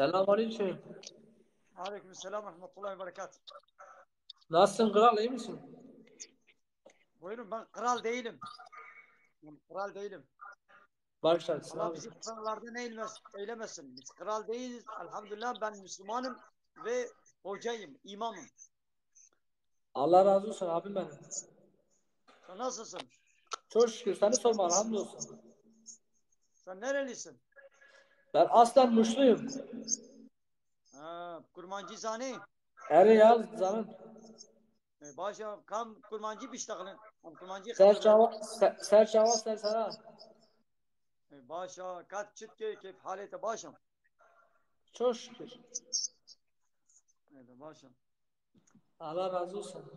Selamünaleyküm. Aleykümselam ve rahmetullahi ve berekat. Nasılsın kral, iyi misin? Buyurun, ben kral değilim. Ben kral değilim. Başlarsın Allah abi. bizi krallardan eylemesin. Biz kral değiliz. Elhamdülillah ben Müslümanım ve hocayım, imamım. Allah razı olsun abim benim. Sen nasılsın? Çok şükür seni sormalı, hamdolsun. Sen nerelisin? Ben aslen Muşluyum. Kurmancı zani. Eri yaz canım. Başa kam kurmancı biştakını. Kurmancı Serçava, khatırlı. serçava sersera. Başa kat çıt ke keyf halete başım. Çok şükür. Evet başım. Allah razı olsun.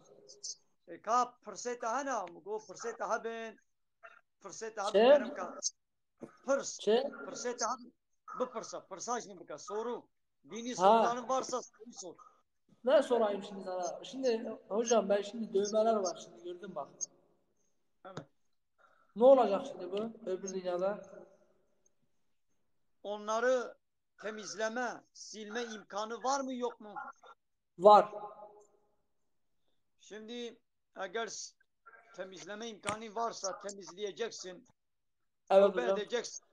Ka pırseta hana. Go pırseta haben. Pırseta haben Çe, benim ka. Pırs. çe, Pırseta haben. Bu pırsa. Pırsaj mı bu ka? Soru. Dini ha. soruların varsa soru sor. Ne sorayım şimdi sana? Şimdi hocam ben şimdi dövmeler var şimdi gördüm bak. Evet. Ne olacak şimdi bu öbür dünyada? Onları temizleme, silme imkanı var mı yok mu? Var. Şimdi eğer temizleme imkanı varsa temizleyeceksin. Evet Tövbe hocam. edeceksin.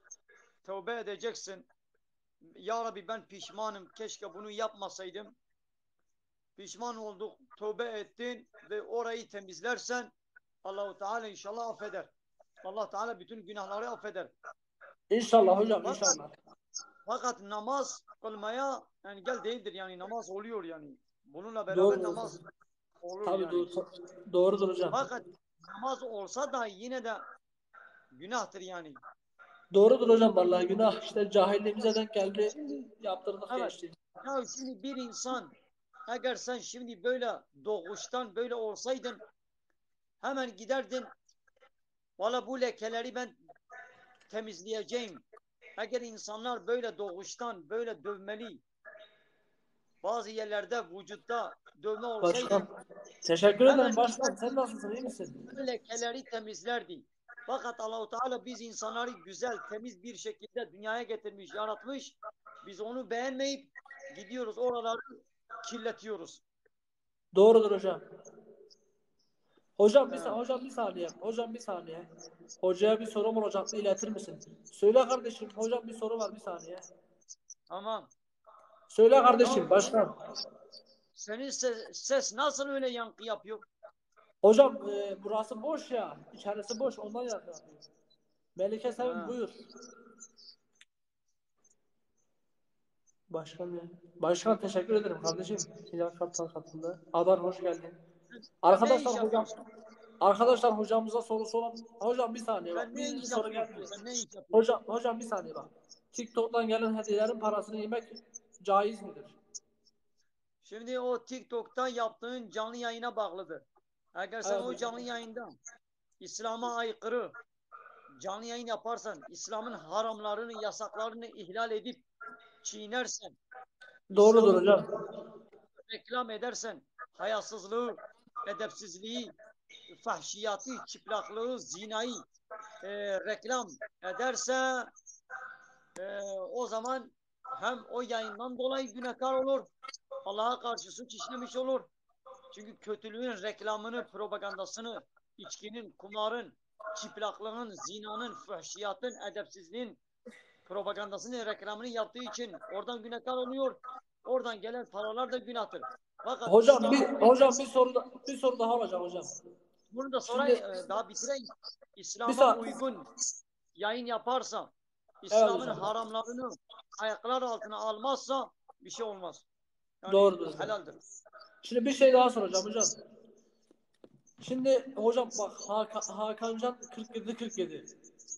Tövbe edeceksin. Ya Rabbi ben pişmanım. Keşke bunu yapmasaydım. Pişman olduk. Tövbe ettin ve orayı temizlersen Allahu Teala inşallah affeder. Allah Teala bütün günahları affeder. İnşallah hocam, Fakat inşallah. fakat namaz kılmaya engel değildir, yani namaz oluyor yani. Bununla beraber Doğru. namaz olur Tabii yani. doğrudur hocam. Fakat namaz olsa da yine de günahtır yani. Doğrudur hocam, vallahi günah işte cahilliğimize denk geldi. Şimdi Yaptırdık evet. geçti. Ya şimdi bir insan, eğer sen şimdi böyle doğuştan böyle olsaydın hemen giderdin. Valla bu lekeleri ben temizleyeceğim. Eğer insanlar böyle doğuştan böyle dövmeli, bazı yerlerde vücutta dövme olsaydı Başkan. Teşekkür ederim hemen başkan. Sen giderdi, nasılsın, iyi misin? bu lekeleri temizlerdi. Fakat Allahu Teala biz insanları güzel, temiz bir şekilde dünyaya getirmiş, yaratmış. Biz onu beğenmeyip gidiyoruz oraları kirletiyoruz. Doğrudur hocam. Hocam Ee, hocam bir saniye. Hocam bir saniye. Hocaya bir sorum olacaktı, iletir misin? Söyle kardeşim. Hocam bir soru var, bir saniye. tamam. Söyle Ya kardeşim başkan. senin ses nasıl öyle yankı yapıyor? Hocam burası boş ya. İçerisi boş, ondan yapıyor. Melike Sevim Ha. buyur. Başkan ya. Başkan teşekkür ederim kardeşim. Hilal Kartal katıldı. Adar hoş geldin. Sen ne iş Arkadaşlar hocam. yapıyorsun? Arkadaşlar hocamıza sorusu olan. Hocam bir saniye bak. Sen ne Birinci iş soru yapıyorsun? geldi. Sen ne iş yapıyorsun? Hocam bir saniye bak. TikTok'tan gelen hediyelerin parasını yemek caiz midir? Şimdi o TikTok'ta yaptığın canlı yayına bağlıdır. Eğer sen Evet o hocam. canlı yayında İslam'a aykırı canlı yayın yaparsan, İslam'ın haramlarını, yasaklarını ihlal edip çiğnersen, Doğrudur İslam'ı hocam. reklam edersen, hayasızlığı, edepsizliği, fahşiyatı, çıplaklığı, zinayı reklam ederse o zaman hem o yayından dolayı günahkar olur, Allah'a karşı suç işlemiş olur. Çünkü kötülüğün reklamını, propagandasını, içkinin, kumarın, çıplaklığın, zinanın, fuhşiyatın, edepsizliğin propagandasını, reklamını yaptığı için oradan günahkar oluyor. Oradan gelen paralar da günahtır. Fakat İslam'ın Bir soru daha olacak hocam. bunu da sonra Şimdi daha bitireyim. bir İslam'a saat. uygun yayın yaparsa, Evet İslam'ın hocam. haramlarını ayaklar altına almazsa bir şey olmaz. Yani Doğrudur hocam. helaldir. Şimdi bir şey daha soracağım hocam. Şimdi hocam bak Hakancan 47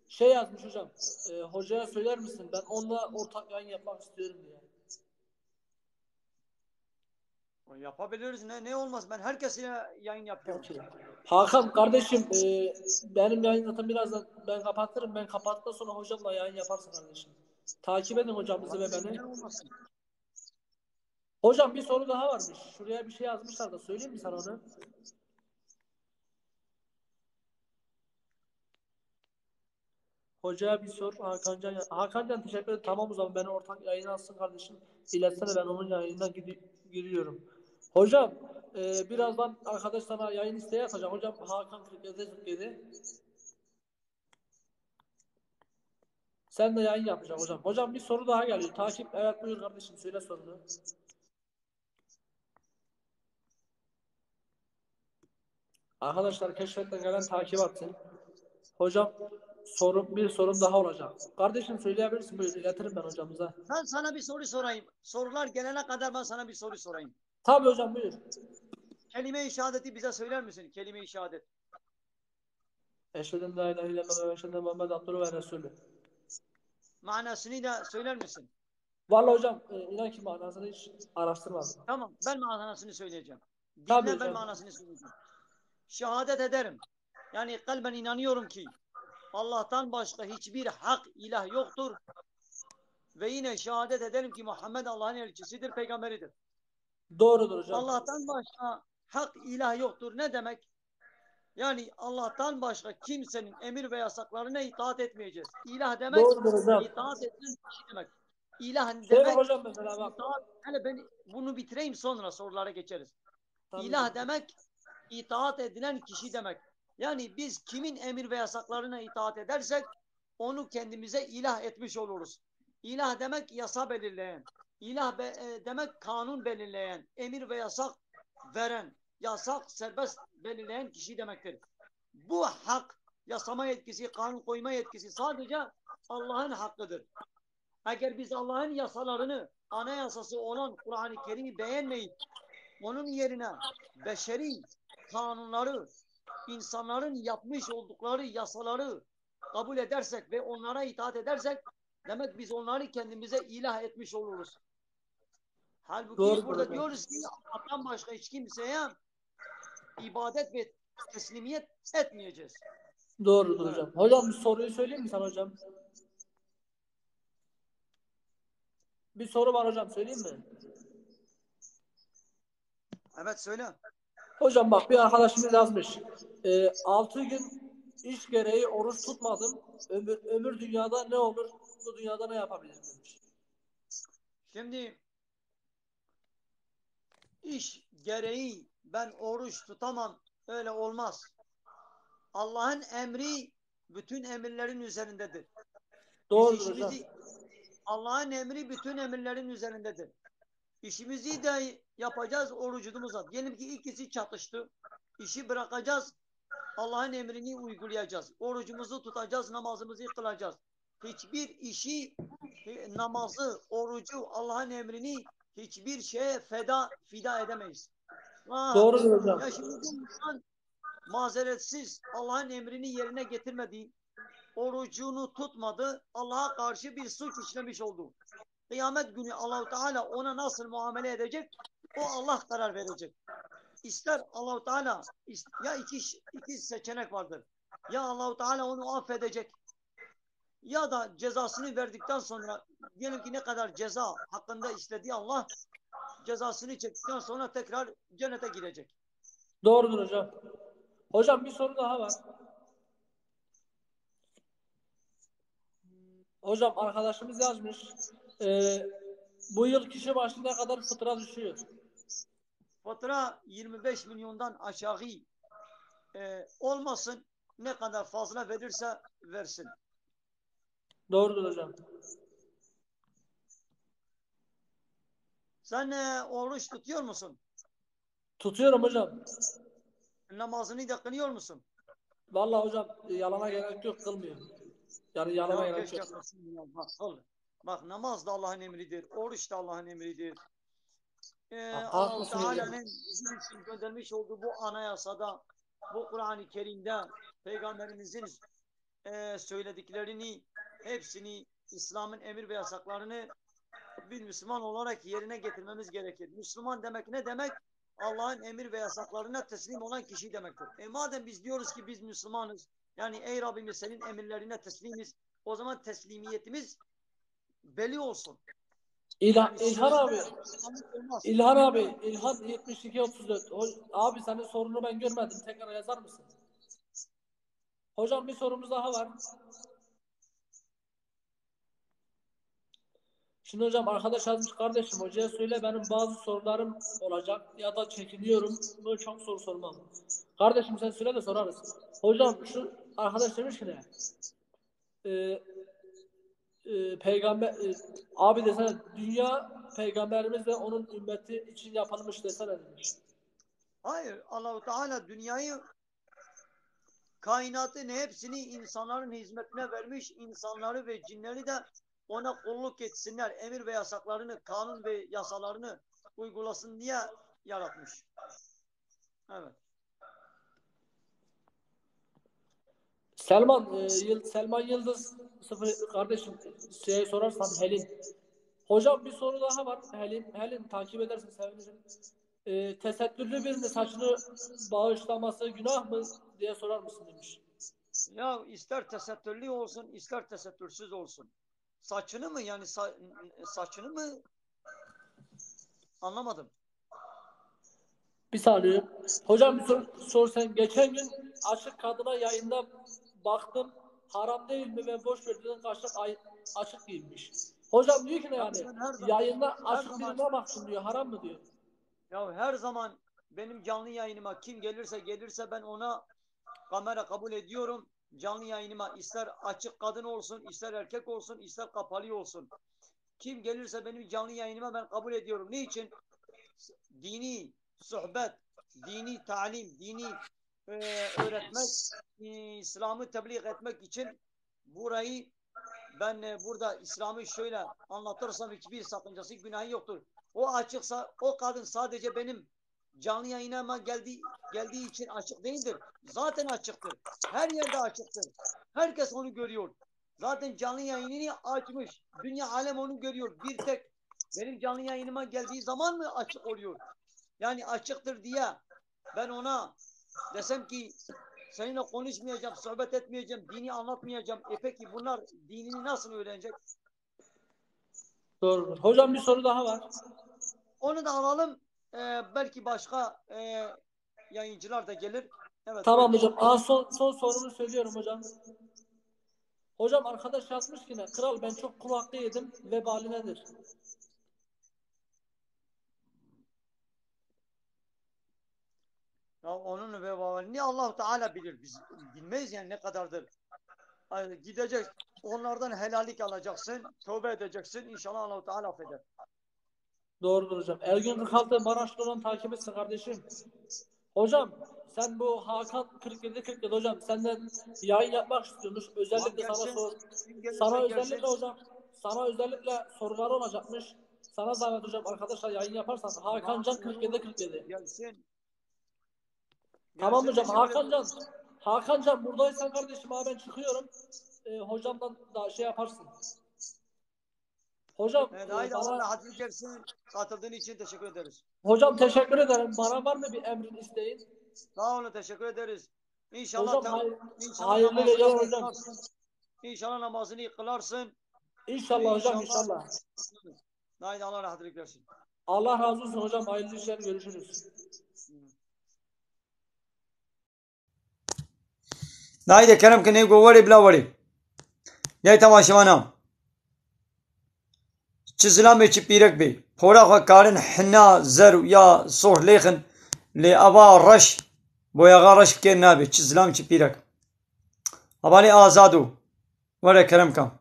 şey yazmış hocam. Hocaya söyler misin? Ben onunla ortak yayın yapmak istiyorum diye. Yapabiliriz. Ne olmaz. Ben herkesine yayın yapıyorum. Peki. Hakan kardeşim benim yayın zaten birazdan ben kapatırım. Ben kapattıktan sonra hocamla yayın yaparsın kardeşim. Takip edin hocamızı ve Olabilir. beni. Neden olmasın? Hocam bir soru daha varmış. Şuraya bir şey yazmışlar da söyleyeyim mi sana onu? Hocaya bir sor. Hakancan teşekkür ederim. Tamam o zaman beni ortak yayına alsın kardeşim. İletsene ben onun yayınına giriyorum. Hocam birazdan arkadaş sana yayın isteği atacağım. Hocam Hakan 47 sen de yayın yapacaksın hocam. Hocam bir soru daha geliyor. Takip evet buyur kardeşim söyle sorunu. Arkadaşlar keşfetten gelen takip atsın. Hocam bir sorum daha olacak. Kardeşim söyleyebilirsin buyur iletirim ben hocamıza. Ben sana bir soru sorayım. Sorular gelene kadar ben sana bir soru sorayım. Tabii hocam buyur. Kelime-i şehadeti bize söyler misin? Kelime-i şehadet. Eşhedü en la ilahe illallah ve eşhedü enne Muhammed Abdülhü ve Resulü. Manasını da söyler misin? Vallahi hocam inan ki manasını hiç araştırmadım. Tamam, ben manasını söyleyeceğim. Tabii Dinle, ben hocam. manasını söyleyeceğim. Şehadet ederim. Yani kalben inanıyorum ki Allah'tan başka hiçbir hak ilah yoktur. Ve yine şehadet ederim ki Muhammed Allah'ın elçisidir, peygamberidir. Doğrudur hocam. Allah'tan başka hak ilah yoktur. Ne demek? Yani Allah'tan başka kimsenin emir ve yasaklarına itaat etmeyeceğiz. İlah demek Doğrudur hocam. itaat edilen kişi demek. İlah Şey var demek hocam mesela bak. itaat. Hele ben bunu bitireyim sonra sorulara geçeriz. Tabii İlah hocam. demek itaat edilen kişi demek. Yani biz kimin emir ve yasaklarına itaat edersek onu kendimize ilah etmiş oluruz. İlah demek yasa belirleyen. İlah demek kanun belirleyen, emir ve yasak veren, yasak serbest belirleyen kişi demektir. Bu hak, yasama yetkisi, kanun koyma yetkisi sadece Allah'ın hakkıdır. Eğer biz Allah'ın yasalarını, anayasası olan Kur'an-ı Kerim'i beğenmeyip onun yerine beşeri kanunları, insanların yapmış oldukları yasaları kabul edersek ve onlara itaat edersek demek biz onları kendimize ilah etmiş oluruz. Halbuki Doğrudur burada hocam. diyoruz ki Allah'tan başka hiç kimseye ibadet ve teslimiyet etmeyeceğiz. Doğrudur Evet. hocam. Hocam bir soruyu söyleyeyim mi sana hocam? Bir soru var hocam söyleyeyim mi? Evet söyle. Hocam bak bir arkadaşımız yazmış. 6 gün iş gereği oruç tutmadım. Ömür dünyada ne olur? Bu dünyada ne yapabilirim demiş. Şimdi iş gereği ben oruç tutamam. Öyle olmaz. Allah'ın emri bütün emirlerin üzerindedir. Biz Doğrudur hocam. işimizi Allah'ın emri bütün emirlerin üzerindedir. İşimizi de yapacağız orucumuza. Diyelim ki ikisi çatıştı. İşi bırakacağız. Allah'ın emrini uygulayacağız. Orucumuzu tutacağız, namazımızı kılacağız. Hiçbir işi, namazı, orucu, Allah'ın emrini hiçbir şeye fida edemeyiz. Ha, Doğrudur hocam. ya şimdi bu insan mazeretsiz Allah'ın emrini yerine getirmedi, orucunu tutmadı, Allah'a karşı bir suç işlemiş oldu. Kıyamet günü Allah-u Teala ona nasıl muamele edecek? O Allah karar verecek. İster Allah-u Teala ya iki seçenek vardır. Ya Allah-u Teala onu affedecek ya da cezasını verdikten sonra diyelim ki ne kadar ceza hakkında istediği Allah cezasını çektikten sonra tekrar cennete girecek. Doğrudur hocam. Hocam bir soru daha var. Hocam arkadaşımız yazmış. Bu yıl kişi başına ne kadar fıtra düşüyor? Fatura 25 milyondan aşağı olmasın, ne kadar fazla verirse versin. Doğrudur hocam. Sen oruç tutuyor musun? Tutuyorum hocam. Namazını da kılıyor musun? Vallahi hocam yalana gerek yok kılmıyorum. Yani yalana Ya gerek keşke yok. kılsın ya. Bak, kıl. Bak namaz da Allah'ın emridir. Oruç da Allah'ın emridir. Allah-u Haklısın hocam. Teala'nın bizim için göndermiş olduğu bu anayasada, bu Kur'an-ı Kerim'de Peygamberimizin söylediklerini, hepsini, İslam'ın emir ve yasaklarını bir Müslüman olarak yerine getirmemiz gerekir. Müslüman demek ne demek? Allah'ın emir ve yasaklarına teslim olan kişi demektir. Madem biz diyoruz ki biz Müslümanız, yani ey Rabbimiz senin emirlerine teslimiz, o zaman teslimiyetimiz belli olsun. Yani İlhan abi. olmaz. İlhan abi. İlhan 7234. Abi senin sorunu ben görmedim. Tekrar yazar mısın? Hocam bir sorumuz daha var. Şimdi hocam arkadaş yazmış, kardeşim hocaya söyle benim bazı sorularım olacak ya da çekiniyorum. Böyle çok soru sormam. Kardeşim sen söyle de sorarız. Hocam şu arkadaş demiş ki ne? Ee, peygamber abi desene, dünya peygamberimiz ve onun ümmeti için yapılmış desene demiş. Hayır, Allahu Teala dünyayı, kainatın hepsini insanların hizmetine vermiş, insanları ve cinleri de ona kulluk etsinler, emir ve yasaklarını, kanun ve yasalarını uygulasın diye yaratmış. Evet. Selman Yıldız sıfır kardeşim, sorarsan Helin. Hocam bir soru daha var. Helin takip edersin sevinirim. Tesettürlü birinin saçını bağışlaması günah mı diye sorar mısın demiş. Ya ister tesettürlü olsun, ister tesettürsüz olsun. Saçını mı, yani saçını mı, anlamadım. Bir saniye. Hocam bir sor sen. Geçen gün açık kadına yayında baktım. Haram değil mi ve boş ver dedim, kaşık açık giymiş. Hocam diyor ki ne Ya yani? ben Yayında her açık zaman birine baksın diyor. Haram mı diyor. ya her zaman benim canlı yayınıma kim gelirse ben ona kamera kabul ediyorum. Canlı yayınıma ister açık kadın olsun, ister erkek olsun, ister kapalı olsun. Kim gelirse benim canlı yayınıma ben kabul ediyorum. Niçin? Dini sohbet, dini talim, dini öğretmek, İslam'ı tebliğ etmek için burayı ben burada İslam'ı şöyle anlatırsam hiçbir sakıncası, günahı yoktur. O açıksa, o kadın sadece benim canlı yayınıma geldiği için açık değildir. Zaten açıktır. Her yerde açıktır. Herkes onu görüyor. Zaten canlı yayınını açmış. Dünya alem onu görüyor. Bir tek benim canlı yayınıma geldiği zaman mı açık oluyor? Yani açıktır diye ben ona desem ki seninle konuşmayacağım, sohbet etmeyeceğim, dini anlatmayacağım. Peki bunlar dinini nasıl öğrenecek? Doğrudur. Hocam bir soru daha var. Onu da alalım. Belki başka yayıncılar da gelir. Evet, Tamam buyurun. hocam. Son sorumu söylüyorum hocam. Hocam arkadaş yazmış ki ne? Kral ben çok kul hakkı yedim. Vebali nedir? Ya onun vebalini Allah Teala bilir. Biz bilmeyiz yani ne kadardır. Yani gidecek, onlardan helallik alacaksın, tövbe edeceksin. İnşallah Allah Teala affeder. Doğrudur hocam. Ergün Kırkaltı Maraşlı olan takip etsin kardeşim. Hocam sen bu Hakan 47 hocam senden yayın yapmak istiyormuş. Tamam, Özellikle sana gelsin. sor. Kim gelirse Sana özellikle gelsin. hocam. Sana özellikle soruları olacakmış. Sana zahmet hocam, arkadaşlar yayın yaparsan. Hakan Tamam, Can olur. 47. Gelsin. Tamam Gelsin, hocam. teşekkür Hakan ederim. Can. Hakan Can buradaysan kardeşim abi ben çıkıyorum. Hocamdan da şey yaparsın. Hocam Evet, haydi Allah bana rahatlık versin. Katıldığın için teşekkür ederiz. hocam teşekkür ederim. Bana var mı bir emrin, isteğin? Sağ olun, teşekkür ederiz. İnşallah Hocam inşallah hayırlı namazını geceler da hocam. kılarsın. İnşallah namazını kılarsın. İnşallah hocam, İnşallah. inşallah. Haydi Allah rahatlık versin. Allah razı olsun hocam. Hayırlı işler, görüşürüz. نايدة كلام كان يقول وري بلا وري يا تماشا وانا چزلامي چي بيرك بي پورا خوا كارن حنا زر يا صور ليخن لي ابا رش بويا غا رش بكير نابي چزلام چي بيرك اباني آزادو وري كلام كان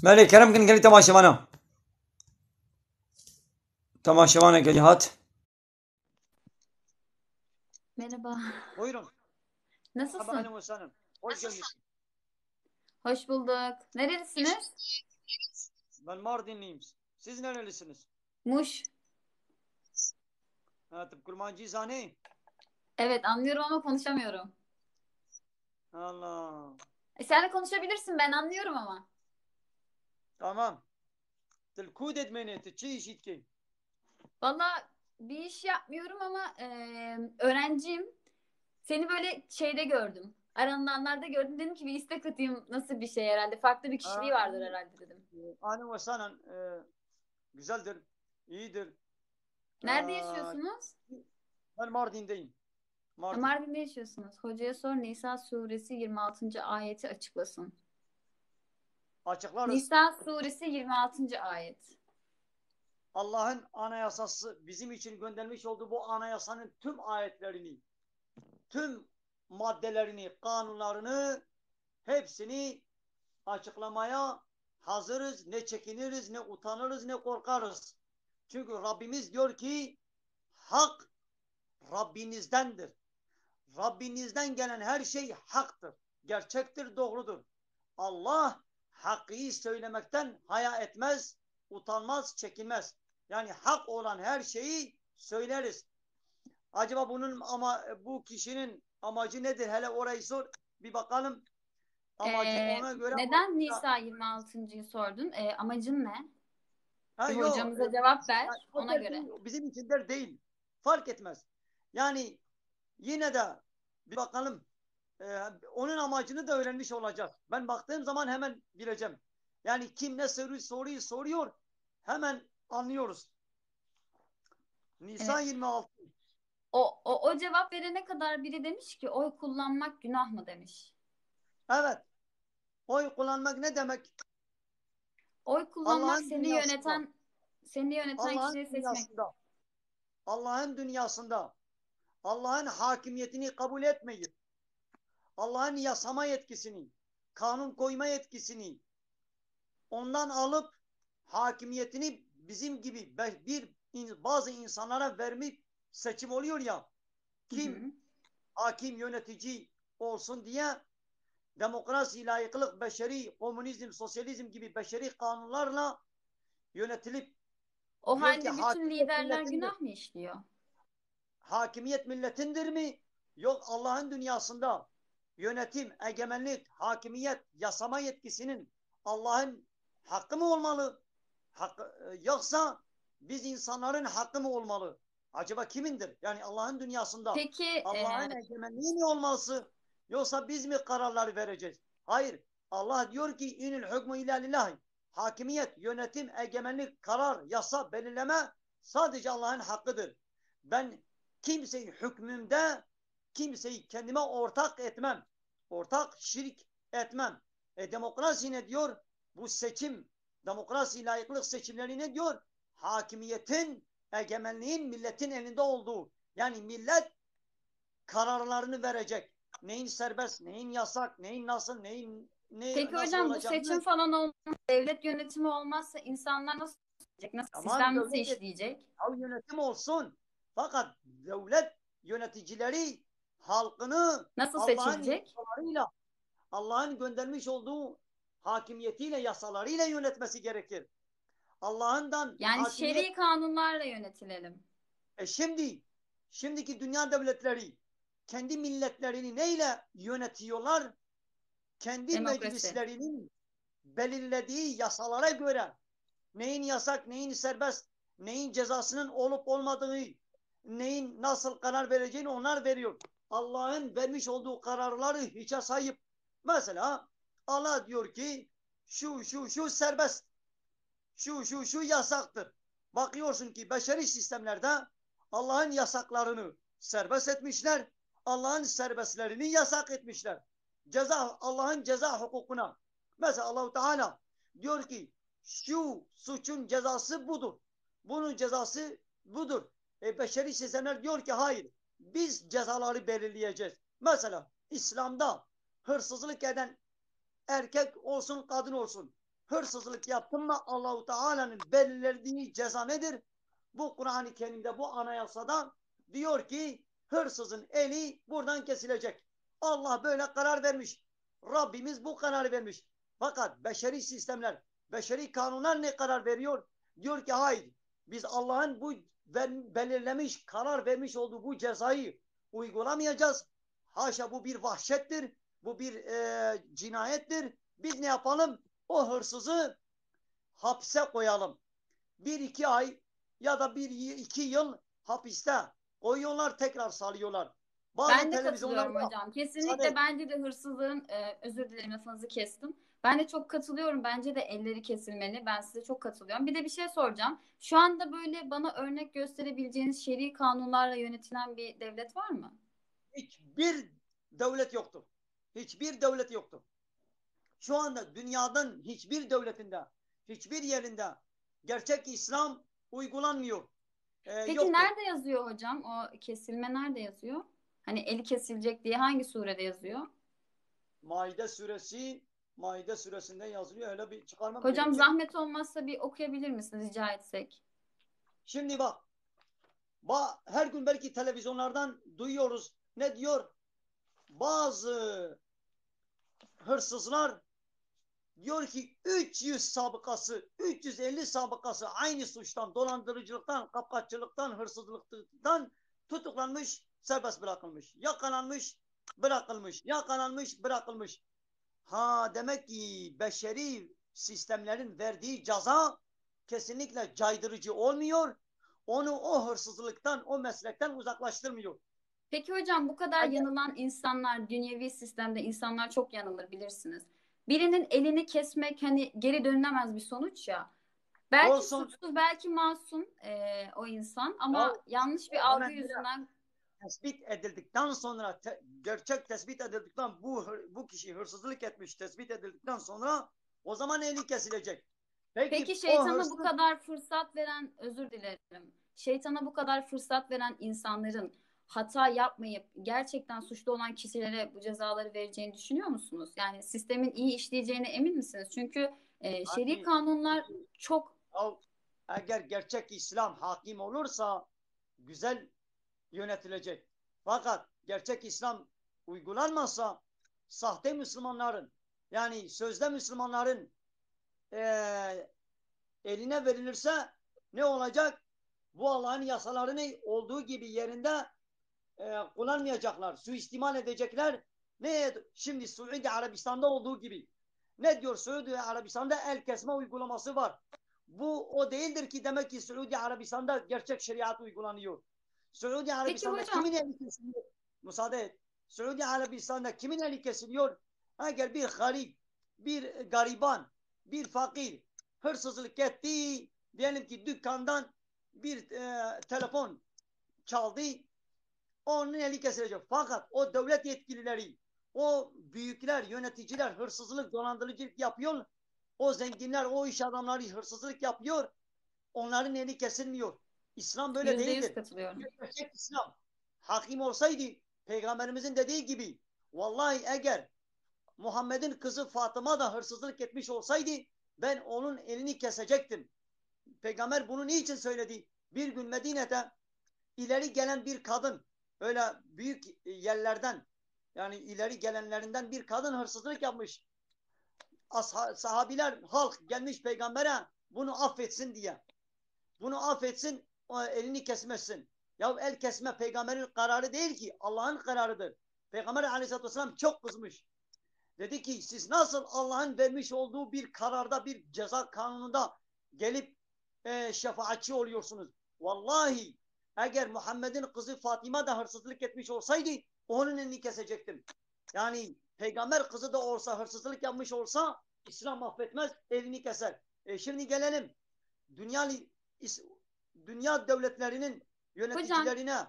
مالي كلام كان قال تماشا وانا تماشا وانا قال هات Merhaba. Buyurun. Nasılsın? Merhaba, selam. Hoş gelmişsin. Hoş bulduk. Nerelisiniz? Ben Mardinliyim. Siz nerelisiniz? Muş. Ha, tıp kurmancıyzane. Evet, anlıyorum ama konuşamıyorum. Allah. Sen de konuşabilirsin, ben anlıyorum ama. Tamam. Tilkud etmeni, çi iş itki. Vallahi bir iş yapmıyorum ama öğrenciyim. Seni böyle şeyde gördüm. aranılanlarda gördüm. Dedim ki bir istek atayım. Nasıl bir şey herhalde. Farklı bir kişiliği vardır herhalde dedim. Ahlen ve sahlen. Güzeldir, iyidir. Ee, Nerede yaşıyorsunuz? Ben Mardin'deyim. Ha, Mardin. Mardin'de yaşıyorsunuz. Hocaya sor, Nisa suresi 26. ayeti açıklasın. Açıklarız. Nisa suresi 26. ayet. Allah'ın anayasası bizim için göndermiş olduğu bu anayasanın tüm ayetlerini, tüm maddelerini, kanunlarını hepsini açıklamaya hazırız. Ne çekiniriz, ne utanırız, ne korkarız. Çünkü Rabbimiz diyor ki hak Rabbinizdendir. Rabbinizden gelen her şey haktır. Gerçektir, doğrudur. Allah hakkı söylemekten haya etmez, utanmaz, çekinmez. Yani hak olan her şeyi söyleriz. Acaba bunun ama bu kişinin amacı nedir? Hele orayı sor. Bir bakalım. Amacı ona göre Neden Nisa 26.'yı sordun? Amacın ne? ha, Bir yok. hocamıza cevap ver Yani ona göre. bizim için der değil. Fark etmez. Yani yine de bir bakalım. Onun amacını da öğrenmiş olacağız. Ben baktığım zaman hemen bileceğim. Yani kim ne soruyu soruyor hemen anlıyoruz. Nisa Evet. 26. O cevap verene kadar biri demiş ki oy kullanmak günah mı demiş. Evet. Oy kullanmak ne demek? Oy kullanmak Allah'ın seni dünyasında, yöneten Allah'ın kişiyi seçmek. dünyasında, Allah'ın dünyasında, Allah'ın hakimiyetini kabul etmeyip, Allah'ın yasama yetkisini, kanun koyma yetkisini ondan alıp hakimiyetini bizim gibi bazı insanlara vermek seçim oluyor ya. Hı Kim hı. hakim yönetici olsun diye demokrasi, layıklık, beşeri, komünizm, sosyalizm gibi beşeri kanunlarla yönetilip O diyor ki halde bütün hakimiyet liderler milletindir. günah mı işliyor? Hakimiyet milletindir mi? Yok, Allah'ın dünyasında yönetim, egemenlik, hakimiyet, yasama yetkisinin Allah'ın hakkı mı olmalı? Yoksa biz insanların hakkı mı olmalı? Acaba kimindir? Yani Allah'ın dünyasında Peki Allah'ın egemenliği mi olması? Yoksa biz mi kararları vereceğiz? Hayır. Allah diyor ki inil hükmü illa lillahi. Hakimiyet, yönetim, egemenlik, karar, yasa, belirleme sadece Allah'ın hakkıdır. Ben kimseyi hükmümde kimseyi kendime ortak etmem. Ortak şirk etmem. Demokrasi ne diyor? Bu seçim, demokrasi layıklık seçimleri ne diyor? Hakimiyetin, egemenliğin milletin elinde olduğu. Yani millet kararlarını verecek. Neyin serbest, neyin yasak, neyin nasıl, peki nasıl hocam bu seçim olacağını. falan olmaz, devlet yönetimi olmazsa insanlar nasıl seçecek? Nasıl, Tamam, sistem nasıl işleyecek? yönetim olsun. Fakat devlet yöneticileri halkını Nasıl Allah'ın seçilecek? yasalarıyla, Allah'ın göndermiş olduğu hakimiyetiyle, yasalarıyla yönetmesi gerekir. Allah'ından Yani hakimiyet. şer'i kanunlarla yönetilelim. Şimdiki dünya devletleri kendi milletlerini neyle yönetiyorlar? Kendi Demokrasi. meclislerinin belirlediği yasalara göre neyin yasak, neyin serbest, neyin cezasının olup olmadığını, neyin nasıl karar vereceğini onlar veriyor. Allah'ın vermiş olduğu kararları hiçe sayıp, mesela Allah diyor ki şu serbest, şu yasaktır. Bakıyorsun ki beşeri sistemlerde Allah'ın yasaklarını serbest etmişler, Allah'ın serbestlerini yasak etmişler. Allah'ın ceza hukukuna. Mesela Allahu Teala diyor ki şu suçun cezası budur. Bunun cezası budur. Beşeri sistemler diyor ki hayır. Biz cezaları belirleyeceğiz. Mesela İslam'da hırsızlık eden erkek olsun kadın olsun hırsızlık yaptın mı Allahu Teala'nın belirlediği ceza nedir? Bu Kur'an-ı Kerim'de bu anayasada diyor ki hırsızın eli buradan kesilecek. Allah böyle karar vermiş. Rabbimiz bu kararı vermiş. Fakat beşeri sistemler, beşeri kanunlar ne karar veriyor? Diyor ki hayır. Biz Allah'ın bu belirlemiş, karar vermiş olduğu bu cezayı uygulamayacağız. Haşa, bu bir vahşettir. Bu bir cinayettir. Biz ne yapalım? O hırsızı hapse koyalım. 1-2 ay ya da 1-2 yıl hapiste koyuyorlar, tekrar salıyorlar. Bazı Ben de katılıyorum televizyonlarda hocam. Kesinlikle sadece bence de hırsızlığın özür dilerim lafınızı kestim. Ben de çok katılıyorum. Bence de elleri kesilmeli. Ben size çok katılıyorum. Bir de bir şey soracağım. Şu anda böyle bana örnek gösterebileceğiniz şer'i kanunlarla yönetilen bir devlet var mı? hiçbir devlet yoktur. Hiçbir devlet yoktur. Şu anda dünyanın hiçbir devletinde, hiçbir yerinde gerçek İslam uygulanmıyor. Peki Yoktur. nerede yazıyor hocam? O kesilme nerede yazıyor? Hani eli kesilecek diye hangi surede yazıyor? Maide suresi, Maide suresinde yazılıyor. Öyle bir çıkarmam Hocam gerekir. zahmet olmazsa bir okuyabilir misiniz rica etsek? Şimdi bak, her gün belki televizyonlardan duyuyoruz. Ne diyor? Bazı hırsızlar diyor ki 300 sabıkası, 350 sabıkası aynı suçtan, dolandırıcılıktan, kapkaççılıktan, hırsızlıktan tutuklanmış, serbest bırakılmış. Yakalanmış, bırakılmış. Yakalanmış, bırakılmış. Ha, demek ki beşeri sistemlerin verdiği ceza kesinlikle caydırıcı olmuyor. Onu o hırsızlıktan, o meslekten uzaklaştırmıyor. Peki hocam bu kadar Eğer yanılan insanlar, dünyevi sistemde insanlar çok yanılır bilirsiniz. Birinin elini kesmek hani geri dönülemez bir sonuç ya. Belki olsun suçsuz, belki masum o insan ya, ama yanlış bir o algı hemen böyle yüzünden. tespit edildikten sonra gerçek tespit edildikten bu kişi hırsızlık etmiş tespit edildikten sonra o zaman eli kesilecek. Peki Peki o şeytana bu hırsız kadar fırsat veren, özür dilerim. Şeytana bu kadar fırsat veren insanların hata yapmayıp gerçekten suçlu olan kişilere bu cezaları vereceğini düşünüyor musunuz? Yani sistemin iyi işleyeceğine emin misiniz? Çünkü şer'i hani kanunlar çok. ya, eğer gerçek İslam hakim olursa güzel yönetilecek. Fakat gerçek İslam uygulanmazsa sahte Müslümanların yani sözde Müslümanların eee, eline verilirse ne olacak? Bu Allah'ın yasalarını olduğu gibi yerinde kullanmayacaklar, suistimal edecekler. Ne şimdi Suudi Arabistan'da olduğu gibi. Ne diyor Suudi Arabistan'da el kesme uygulaması var. Bu o değildir ki demek ki Suudi Arabistan'da gerçek şeriat uygulanıyor. Suudi Peki Arabistan'da hocam, kimin eli kesiliyor? Müsaade et. Suudi Arabistan'da kimin eli kesiliyor? Eğer bir garip, bir gariban, bir fakir hırsızlık etti, diyelim ki dükkandan bir telefon çaldı, onun eli kesilecek. Fakat o devlet yetkilileri, o büyükler, yöneticiler hırsızlık, dolandırıcılık yapıyor. O zenginler, o iş adamları hırsızlık yapıyor. Onların eli kesilmiyor. İslam böyle %100 değildir. katılıyorum. Gerçek İslam hakim olsaydı Peygamberimizin dediği gibi vallahi eğer Muhammed'in kızı Fatıma da hırsızlık etmiş olsaydı ben onun elini kesecektim. Peygamber bunu niçin söyledi? Bir gün Medine'de ileri gelen bir kadın öyle büyük yerlerden yani ileri gelenlerinden bir kadın hırsızlık yapmış. Sahabiler halk gelmiş peygambere bunu affetsin diye. Bunu affetsin elini kesmesin. Ya el kesme peygamberin kararı değil ki Allah'ın kararıdır. Peygamber aleyhissalatü vesselam çok kızmış. Dedi ki siz nasıl Allah'ın vermiş olduğu bir kararda bir ceza kanununda gelip şefaatçi oluyorsunuz. Vallahi eğer Muhammed'in kızı Fatıma da hırsızlık etmiş olsaydı onun elini kesecektim. Yani peygamber kızı da olsa hırsızlık yapmış olsa İslam affetmez elini keser. Şimdi gelelim dünya dünya devletlerinin Hocam, yöneticilerine hı hı,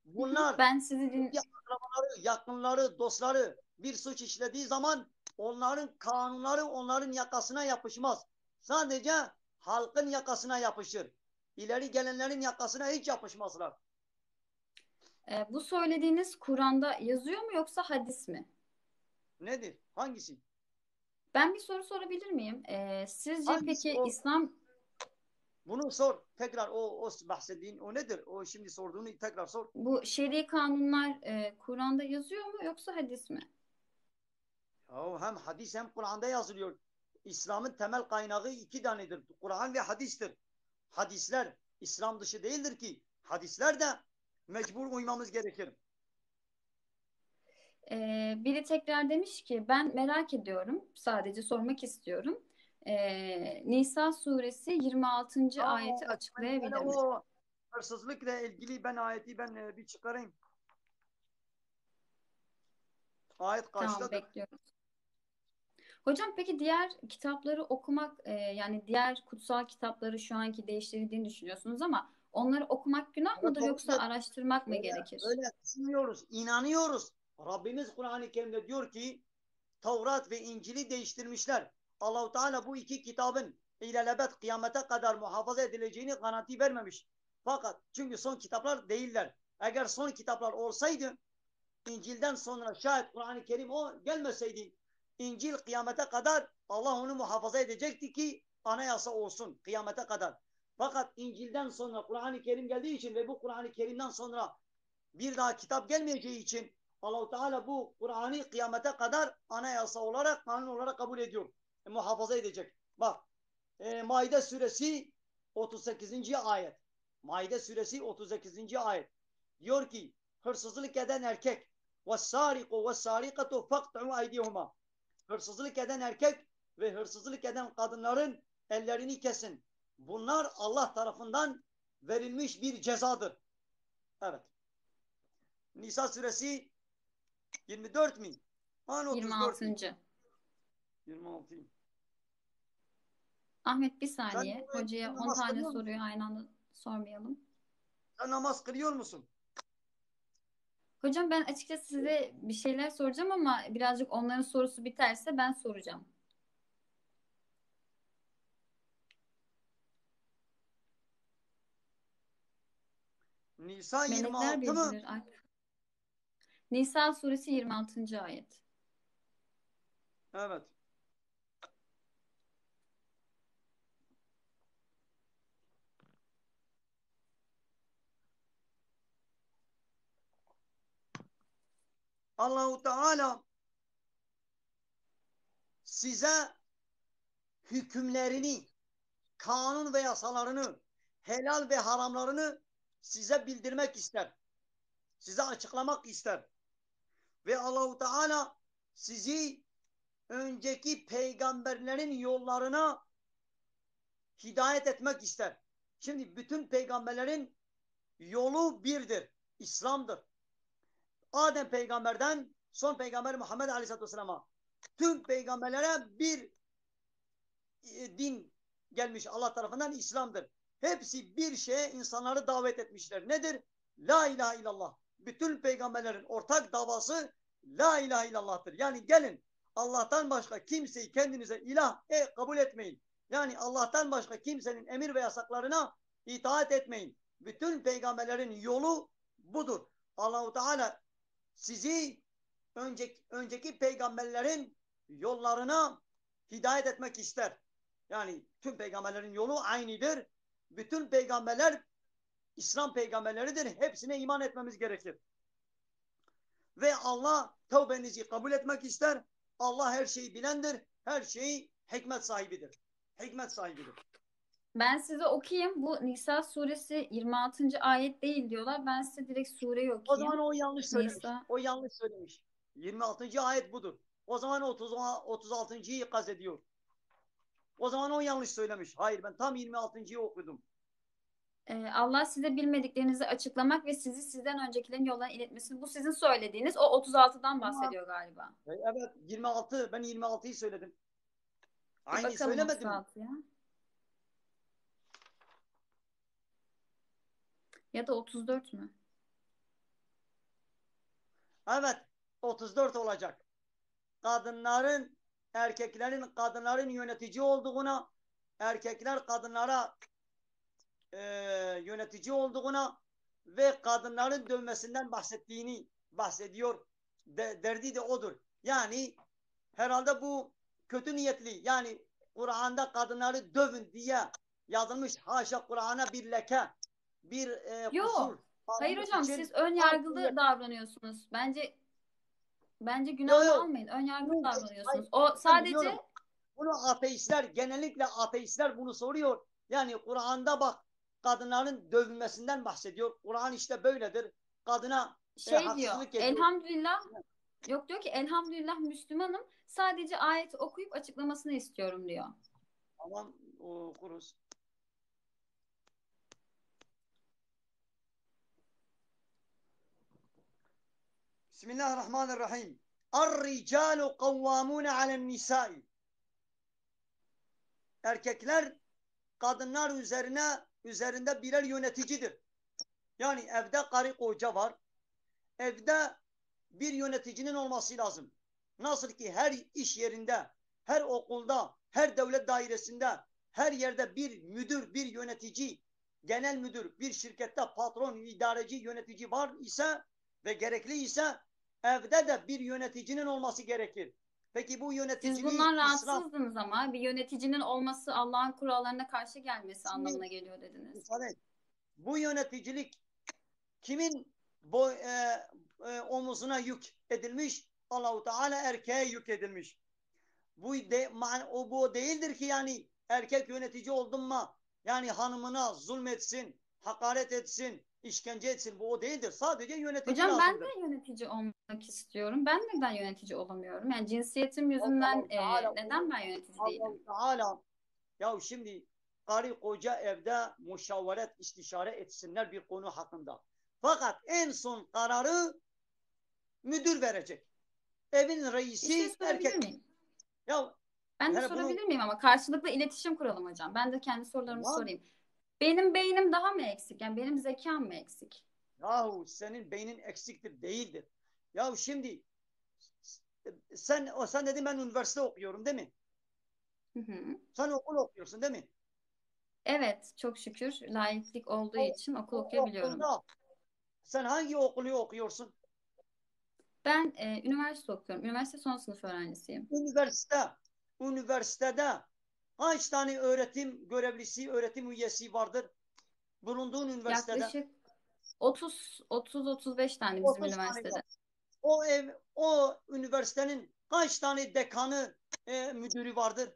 bunlar ben sizi din akrabaları, yakınları, dostları bir suç işlediği zaman onların kanunları onların yakasına yapışmaz. Sadece halkın yakasına yapışır. İleri gelenlerin yakasına hiç yapışmazlar. bu söylediğiniz Kur'an'da yazıyor mu yoksa hadis mi? Nedir? Hangisi? Ben bir soru sorabilir miyim? Sizce Hangisi peki o? İslam Bunu sor. Tekrar o bahsettiğin o nedir? O şimdi sorduğunu tekrar sor. bu şer'i kanunlar Kur'an'da yazıyor mu yoksa hadis mi? Ya hem hadis hem Kur'an'da yazılıyor. İslam'ın temel kaynağı iki tanedir. Kur'an ve hadistir. Hadisler İslam dışı değildir ki. Hadisler de mecbur uymamız gerekir. Biri tekrar demiş ki ben merak ediyorum. Sadece sormak istiyorum. Nisa suresi 26. ayeti Ben açıklayabilir mi? o hırsızlıkla ilgili ayeti bir çıkarayım. Ayet Tamam, kaçtadır? bekliyoruz. Hocam peki diğer kitapları okumak yani diğer kutsal kitapları şu anki değiştirildiğini düşünüyorsunuz ama onları okumak günah Evet, mıdır yoksa doğrudur. araştırmak mı Öyle, gerekir? öyle düşünüyoruz, inanıyoruz. Rabbimiz Kur'an-ı Kerim'de diyor ki Tevrat ve İncil'i değiştirmişler. Allahu Teala bu iki kitabın ilelebet kıyamete kadar muhafaza edileceğini garanti vermemiş. Fakat çünkü son kitaplar değiller. Eğer son kitaplar olsaydı İncil'den sonra şayet Kur'an-ı Kerim o gelmeseydi İncil kıyamete kadar Allah onu muhafaza edecekti ki anayasa olsun kıyamete kadar. Fakat İncil'den sonra Kur'an-ı Kerim geldiği için ve bu Kur'an-ı Kerim'den sonra bir daha kitap gelmeyeceği için Allah-u Teala bu Kur'an'ı kıyamete kadar anayasa olarak, kanun olarak kabul ediyor. Muhafaza edecek. Bak, Maide suresi 38. ayet. Maide suresi 38. ayet. Diyor ki, hırsızlık eden erkek وَالسَّارِقُ وَالسَّارِقَةُ فَقْتَعُوا اَيْدِيهُمَا Hırsızlık eden erkek ve hırsızlık eden kadınların ellerini kesin. Bunlar Allah tarafından verilmiş bir cezadır. Evet. Nisa suresi 24 mi? Hani 34 mi? 26. 26. Ahmet bir Sen, saniye. Hocaya sen 10 namaz tane kılıyor musun? soruyu aynı anda sormayalım. Sen namaz kılıyor musun? Hocam ben açıkçası size bir şeyler soracağım ama birazcık onların sorusu biterse ben soracağım. Nisa Melekler 26 mı? bildirir Alp. Nisa suresi 26. ayet. Evet. Allahu Teala size hükümlerini, kanun ve yasalarını, helal ve haramlarını size bildirmek ister. Size açıklamak ister. Ve Allahu Teala sizi önceki peygamberlerin yollarına hidayet etmek ister. Şimdi bütün peygamberlerin yolu birdir. İslam'dır. Adem peygamberden son peygamber Muhammed Aleyhisselatü Vesselam'a tüm peygamberlere bir din gelmiş Allah tarafından İslam'dır. Hepsi bir şeye insanları davet etmişler. Nedir? La ilahe illallah. Bütün peygamberlerin ortak davası La ilahe illallah'tır. Yani gelin Allah'tan başka kimseyi kendinize ilah kabul etmeyin. Yani Allah'tan başka kimsenin emir ve yasaklarına itaat etmeyin. Bütün peygamberlerin yolu budur. Allahu Teala sizi önceki peygamberlerin yollarına hidayet etmek ister. Yani tüm peygamberlerin yolu aynıdır. Bütün peygamberler İslam peygamberleridir. Hepsine iman etmemiz gerekir. Ve Allah tövbenizi kabul etmek ister. Allah her şeyi bilendir. Her şeyi hikmet sahibidir. Hikmet sahibidir. Ben size okuyayım. Bu Nisa suresi 26. ayet değil diyorlar. Ben size direkt sureyi O zaman okuyayım. o yanlış söylemiş. Nisa. O yanlış söylemiş. 26. ayet budur. O zaman 36.'yı kastediyor. O zaman o yanlış söylemiş. Hayır, ben tam 26.'yı okudum. Allah size bilmediklerinizi açıklamak ve sizi sizden öncekilerin yollarına iletmesi. Bu sizin söylediğiniz. O 36'dan Ama bahsediyor galiba. evet, 26. Ben 26'yı söyledim. Bir Aynı bakalım söylemedim mi? 36'ya. Ya da 34 mü? Evet, 34 olacak. Kadınların yönetici olduğuna, erkekler kadınlara yönetici olduğuna ve kadınların dövmesinden bahsediyor. Derdi de odur. Yani herhalde bu kötü niyetli. Yani Kur'an'da kadınları dövün diye yazılmış. Haşa Kur'an'a bir leke, bir kusur Yok. Hayır almak hocam siz için ön art niyet. yargılı davranıyorsunuz. Bence Yok günahlı yok. almayın. Ön yargılı davranıyorsunuz. Hayır, O ben sadece biliyorum. Bunu ateistler, genellikle ateistler bunu soruyor. Yani Kur'an'da bak kadınların dövülmesinden bahsediyor. Kur'an işte böyledir. Kadına şey diyor. haksızlık ediyor. Elhamdülillah. Yok diyor ki elhamdülillah Müslümanım. Sadece ayet okuyup açıklamasını istiyorum diyor. Tamam, okuruz. Bismillahirrahmanirrahim. Er-ricalu kavvamune alen nisai. Erkekler kadınlar üzerinde birer yöneticidir. Yani evde karı koca var. Evde bir yöneticinin olması lazım. Nasıl ki her iş yerinde, her okulda, her devlet dairesinde, her yerde bir müdür, bir yönetici, genel müdür, bir şirkette patron, idareci, yönetici var ise ve gerekli ise evde de bir yöneticinin olması gerekir. Peki bu Siz yöneticiliği bundan İslam, rahatsızdınız ama bir yöneticinin olması Allah'ın kurallarına karşı gelmesi şimdi anlamına geliyor dediniz. müsaade et. Bu yöneticilik kimin omuzuna yük edilmiş? Allahu Teala erkeğe yük edilmiş. Bu değildir ki yani erkek yönetici oldun mu yani hanımına zulmetsin, hakaret etsin, işkence etsin. Bu o değildir. Sadece yönetici Hocam ben lazımdır. de yönetici olmak istiyorum. Ben neden yönetici olamıyorum? Yani cinsiyetim yüzünden Allah-u Teala neden ben yönetici değilim? Allah-u Teala ya şimdi karı koca evde müşaviret, istişare etsinler bir konu hakkında. Fakat en son kararı müdür verecek. Evin Bir şey reisi sorabilir erkek. miyim? Ya Ben de hele bunu sorabilir miyim ama karşılıklı iletişim kuralım hocam. Ben de kendi sorularımı tamam. sorayım. Benim beynim daha mı eksik? Yani benim zekam mı eksik? Yahu senin beynin eksiktir, değildir. Yahu şimdi sen dedin ben üniversite okuyorum değil mi? Hı hı. Sen okul okuyorsun değil mi? Evet, çok şükür laiklik olduğu O, için okul o okuyabiliyorum. okulda sen hangi okulu okuyorsun? Ben üniversite okuyorum. Üniversite son sınıf öğrencisiyim. Üniversitede kaç tane öğretim görevlisi, öğretim üyesi vardır? Bulunduğun üniversitede Yaklaşık 30-35 tane bizim 30 tane üniversitede. var. O üniversitenin kaç tane dekanı, müdürü vardır?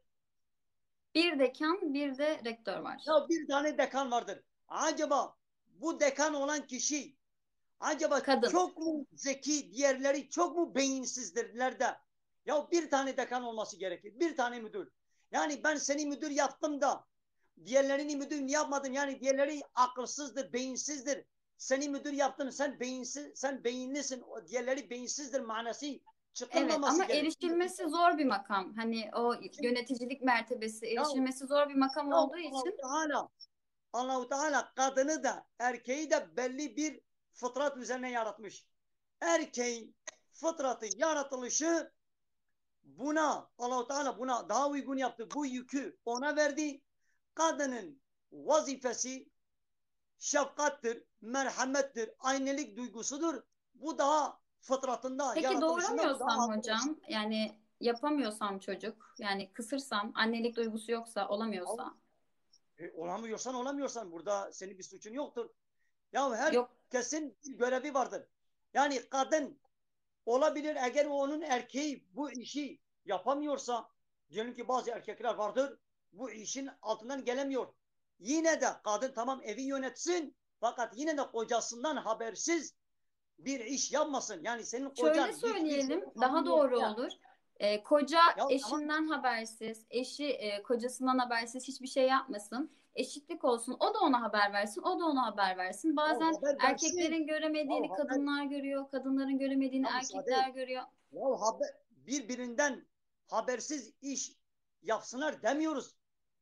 Bir dekan, bir de rektör var. Ya bir tane dekan vardır. Acaba bu dekan olan kişi acaba Kadın. çok mu zeki, diğerleri çok mu beyinsizdirler de? Ya bir tane dekan olması gerekir. Bir tane müdür. Yani ben seni müdür yaptım da diğerlerini müdür yapmadın. Yani diğerleri akılsızdır, beyinsizdir. Seni müdür yaptın, sen beyinsiz, sen beyinlisin. O diğerleri beyinsizdir manası Evet çıkılmaması ama gerekir. erişilmesi zor bir makam. Hani o yöneticilik mertebesi Ya, erişilmesi zor bir makam ya olduğu için Allah-u Teala kadını da erkeği de belli bir fıtrat üzerine yaratmış. Erkeğin fıtratı yaratılışı buna Allah-u Teala buna daha uygun yaptı. Bu yükü ona verdi. Kadının vazifesi şefkattir, merhamettir, annelik duygusudur. Bu daha fıtratında, peki yaratılışında bu daha doğuramıyorsam arkadaş. hocam yani yapamıyorsam çocuk yani kısırsam annelik duygusu yoksa olamıyorsa Olamıyorsan burada senin bir suçun yoktur. Ya yok herkesin bir görevi vardır. Yani kadın olabilir eğer onun erkeği bu işi yapamıyorsa diyelim ki bazı erkekler vardır bu işin altından gelemiyor. Yine de kadın tamam evi yönetsin fakat yine de kocasından habersiz bir iş yapmasın. Yani senin şöyle kocan hiçbir şey söyleyelim daha doğru anlıyorsa olur. Koca ya tamam eşinden habersiz, eşi kocasından habersiz hiçbir şey yapmasın. Eşitlik olsun. O da ona haber versin, o da ona haber versin. ya Bazen haber versin. erkeklerin göremediğini Ya haber kadınlar görüyor, kadınların göremediğini ya müsaade et. erkekler görüyor. Ya birbirinden habersiz iş yapsınlar demiyoruz. Hı hı,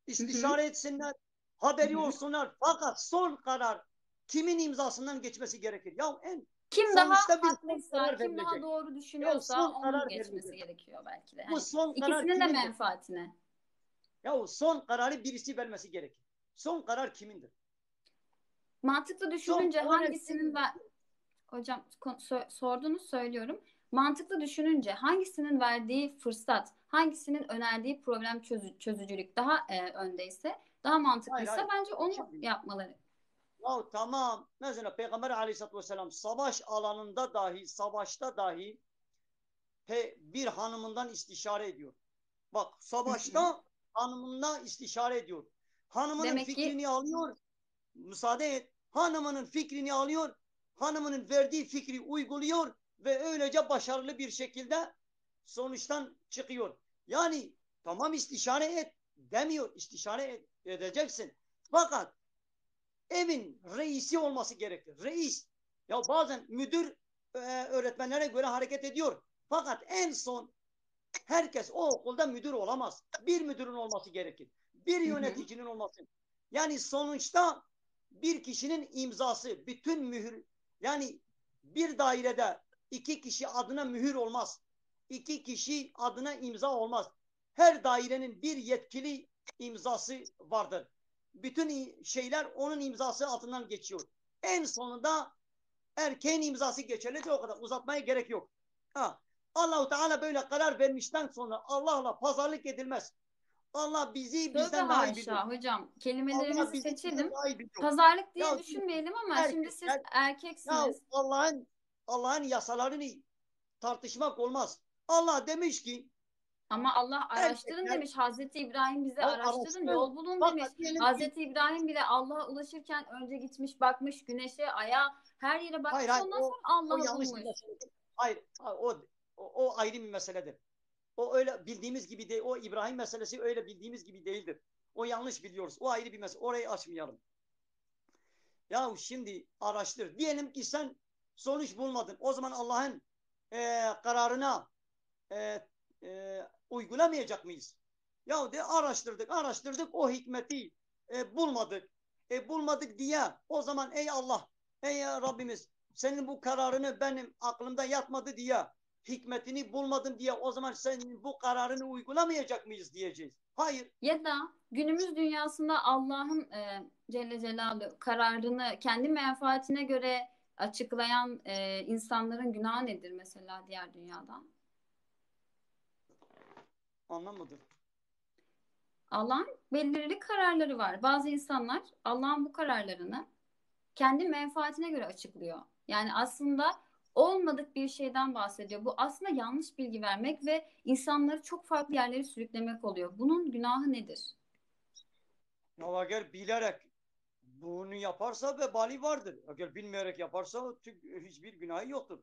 İstişare etsinler, hı haberi hı. olsunlar. Fakat son karar kimin imzasından geçmesi gerekir? Ya Kim daha sonuçta bir son haklıysa, karar kim daha verilecek. doğru Ya düşünüyorsa son onun karar geçmesi verilecek. gerekiyor belki de. Bu Hani son karar ikisinin de kimindir? menfaatine. Ya son kararı birisi vermesi gerekir. Son karar kimindir? Mantıklı Son düşününce karar hangisinin kimindir? hocam sordunuz söylüyorum. Mantıklı düşününce hangisinin verdiği fırsat, hangisinin önerdiği problem çözücülük daha öndeyse, daha Hayır mantıklıysa hayır. bence onu Şimdi yapmaları. ya tamam. Mesela Peygamber Aleyhisselatü Vesselam savaş alanında dahi, savaşta dahi bir hanımından istişare ediyor. Bak Hı hı. savaşta hanımından istişare ediyor. Hanımının Demek ki fikrini alıyor. Müsaade et. Hanımının fikrini alıyor. Hanımının verdiği fikri uyguluyor ve öylece başarılı bir şekilde sonuçtan çıkıyor. Yani tamam istişare et demiyor. İstişare edeceksin. Fakat evin reisi olması gerekir. Reis. Ya bazen müdür öğretmenlere göre hareket ediyor. Fakat en son herkes o okulda müdür olamaz. Bir müdürün olması gerekir. Bir Hı hı. yöneticinin olması. Yani sonuçta bir kişinin imzası, bütün mühür, yani bir dairede 2 kişi adına mühür olmaz. 2 kişi adına imza olmaz. Her dairenin bir yetkili imzası vardır. Bütün şeyler onun imzası altından geçiyor. En sonunda erkeğin imzası geçerlidir, o kadar. Uzatmaya gerek yok. Ha. Allah-u Teala böyle karar vermişten sonra Allah'la pazarlık edilmez. Allah bizi Tövbe bizden daha iyi biliyor. haşa hocam. Allah Kelimelerimizi bizi bizden seçelim. daha iyi biliyor. Pazarlık diye Ya düşünmeyelim ama şimdi siz erkekler, ya erkeksiniz. Allah'ın yasalarını tartışmak olmaz. Allah demiş ki Ama Allah araştırın erkekler, demiş. Hazreti İbrahim bize ya araştırın, araştırın. yol bulun demiş. Fakat diyelim ki Hazreti İbrahim bile Allah'a ulaşırken önce gitmiş, bakmış güneşe, aya, her yere hayır bakmış. hayır, Ondan sonra o Allah'ı yanlış bir bulmuş. meseledir. Hayır, o ayrı bir meseledir. O öyle bildiğimiz gibi değil. O İbrahim meselesi öyle bildiğimiz gibi değildir. O yanlış biliyoruz. O ayrı bir mesele. Orayı açmayalım. Ya şimdi araştır. Diyelim ki sen sonuç bulmadın. O zaman Allah'ın kararına e, uygulamayacak mıyız? Ya de araştırdık o hikmeti bulmadık. Bulmadık diye o zaman ey Allah, ey Rabbimiz senin bu kararını benim aklımda yatmadı diye hikmetini bulmadım diye o zaman senin bu kararını uygulamayacak mıyız diyeceğiz. Hayır. Ya da günümüz dünyasında Allah'ın Celle Celaluhu kararını kendi menfaatine göre açıklayan insanların günahı nedir mesela diğer dünyadan? Anlamadım. Allah'ın belirli kararları var. Bazı insanlar Allah'ın bu kararlarını kendi menfaatine göre açıklıyor. Yani aslında olmadık bir şeyden bahsediyor. Bu aslında yanlış bilgi vermek ve insanları çok farklı yerlere sürüklemek oluyor. Bunun günahı nedir? Ya eğer bilerek bunu yaparsa vebali vardır. Eğer bilmeyerek yaparsa hiçbir günahı yoktur.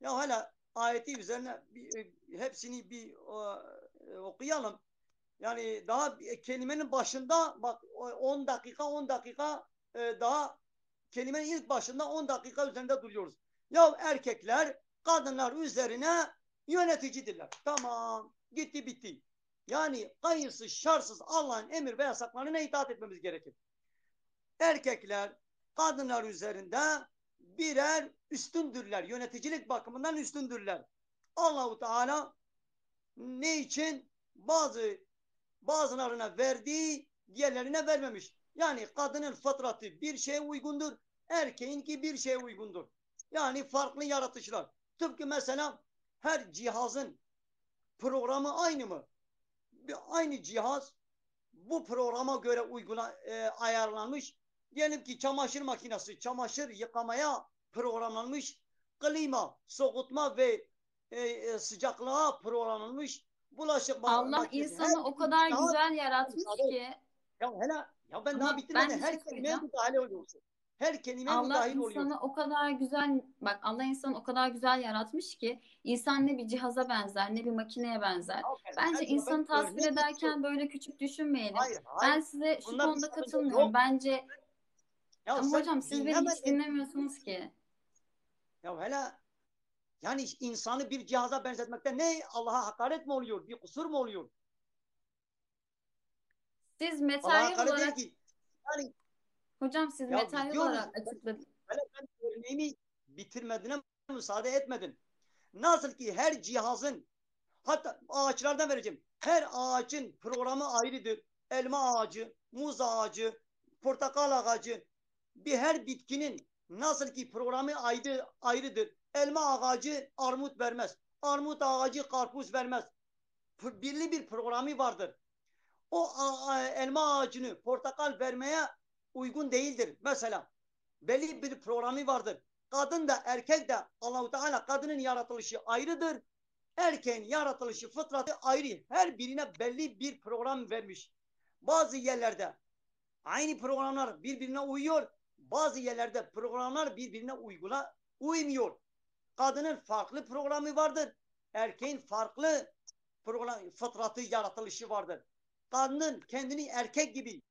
Ya hala ayeti üzerine hepsini bir okuyalım. Yani daha kelimenin başında bak 10 dakika 10 dakika daha kelimenin ilk başında 10 dakika üzerinde duruyoruz. Ya erkekler kadınlar üzerine yöneticidirler. Tamam. Gitti bitti. Yani kayıtsız şartsız Allah'ın emir ve yasaklarına itaat etmemiz gerekir. Erkekler kadınlar üzerinde birer üstündürler. Yöneticilik bakımından üstündürler. Allahu Teala ne için? Bazılarına verdiği diğerlerine vermemiş. Yani kadının fıtratı bir şeye uygundur. Erkeğinki bir şeye uygundur. Yani farklı yaratışlar. Tıpkı mesela her cihazın programı aynı mı? Aynı cihaz bu programa göre ayarlanmış. Diyelim ki çamaşır makinesi çamaşır yıkamaya programlanmış. Klima, soğutma ve sıcaklığa programlanmış. Bulaşık Allah makinesi her insanı o bir kadar cihaz güzel yaratmış ki, ya ben daha ama ben bitirmedim. bir şey Her kelimeye söyleyeceğim. müdahale oluyorsun. Her kelimeye Allah müdahil oluyorsun. insanı o kadar güzel, bak Allah insanı o kadar güzel yaratmış ki insan ne bir cihaza benzer ne bir makineye benzer. Bence Ben insanı tasvir örnek ederken veriyorum. böyle küçük düşünmeyelim. Hayır, Ben hayır. size şu Bunlar bir konuda sakınca katılmıyorum. yok. Bence Ya ama sen hocam siz beni hiç dinlemedin. dinlemiyorsunuz ki. Ya hele yani insanı bir cihaza benzetmekte ne Allah'a hakaret mi oluyor? Bir kusur mu oluyor? Siz Allah'a materyal hakaret değil olarak, ki. Yani hocam siz ya biz materyal diyoruz. olarak açıkladınız. Hele ben örneğimi bitirmediğine müsaade etmedin. Nasıl ki her cihazın hatta ağaçlardan vereceğim. Her ağacın programı ayrıdır. Elma ağacı, muz ağacı, portakal ağacı. Her bitkinin nasıl ki programı ayrıdır. Elma ağacı armut vermez. Armut ağacı karpuz vermez. Belli bir programı vardır. O elma ağacını portakal vermeye uygun değildir. Mesela belli bir programı vardır. Kadın da erkek de Allahu Teala kadının yaratılışı ayrıdır. Erkeğin yaratılışı fıtratı ayrı. Her birine belli bir program vermiş. Bazı yerlerde aynı programlar birbirine uyuyor. Bazı yerlerde programlar birbirine uymuyor. Kadının farklı programı vardır. Erkeğin farklı program, fıtratı, yaratılışı vardır. Kadının kendini erkek gibi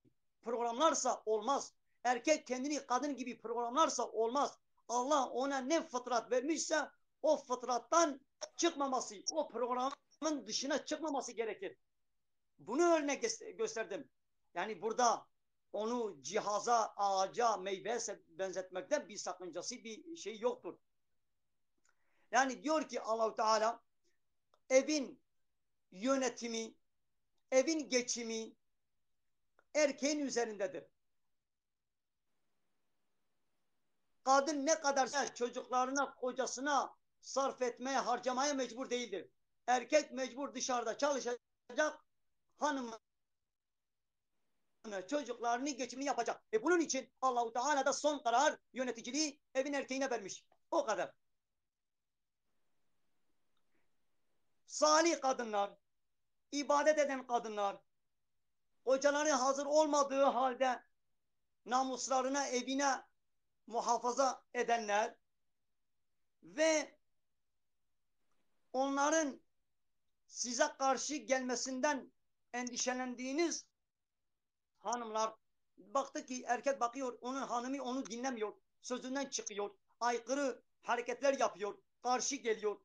programlarsa olmaz. Erkek kendini kadın gibi programlarsa olmaz. Allah ona ne fıtrat vermişse o fıtrattan çıkmaması, o programın dışına çıkmaması gerekir. Bunu örnek gösterdim. Yani burada onu cihaza, ağaca, meyveye benzetmekten bir sakıncası, bir şey yoktur. Yani diyor ki Allah-u Teala evin yönetimi, evin geçimi erkeğin üzerindedir. Kadın ne kadar çocuklarına, kocasına sarf etmeye, harcamaya mecbur değildir. Erkek mecbur dışarıda çalışacak, hanımı, çocuklarını, geçimini yapacak. Bunun için Allah-u Teala da son karar yöneticiliği evin erkeğine vermiş. O kadar. Salih kadınlar, ibadet eden kadınlar, kocaları hazır olmadığı halde namuslarına, evine muhafaza edenler ve onların size karşı gelmesinden endişelendiğiniz hanımlar, baktı ki erkek bakıyor, onun hanımı onu dinlemiyor, sözünden çıkıyor, aykırı hareketler yapıyor, karşı geliyor.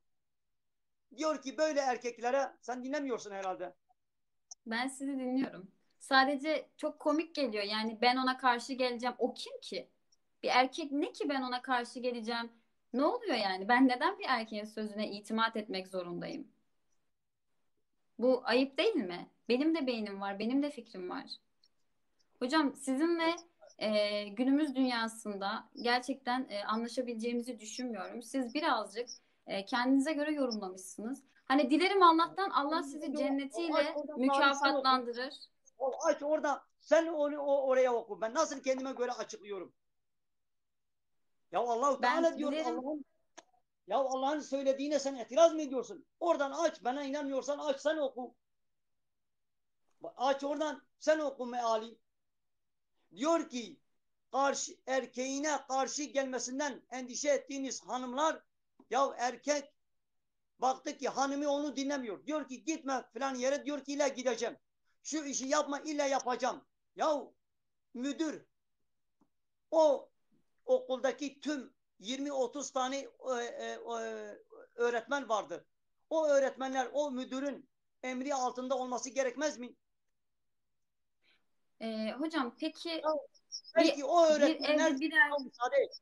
Diyor ki böyle erkeklere sen dinlemiyorsun herhalde. Ben sizi dinliyorum. Sadece çok komik geliyor. Yani ben ona karşı geleceğim. O kim ki? Bir erkek ne ki ben ona karşı geleceğim? Ne oluyor yani? Ben neden bir erkeğin sözüne itimat etmek zorundayım? Bu ayıp değil mi? Benim de beynim var, benim de fikrim var. Hocam sizinle günümüz dünyasında gerçekten anlaşabileceğimizi düşünmüyorum. Siz birazcık kendinize göre yorumlamışsınız. Hani dilerim Allah'tan Allah sizi cennetiyle mükafatlandırır. Aç orada sen onu oraya oku. Ben nasıl kendime göre açıklıyorum? Ya Allah-u Ben Teala diyor dilerim Allah'ın söylediğine sen itiraz mı ediyorsun? Oradan aç. Bana inanmıyorsan aç sen oku. Aç oradan sen oku meali. Diyor ki erkeğine karşı gelmesinden endişe ettiğiniz hanımlar, ya erkek baktı ki hanımı onu dinlemiyor. Diyor ki gitme falan yere, diyor ki illa gideceğim. Şu işi yapma, illa yapacağım. Ya müdür o okuldaki tüm 20-30 tane öğretmen vardır. O öğretmenler o müdürün emri altında olması gerekmez mi? hocam peki Ya, bir, belki o bir öğretmenler evde bir müsaade et.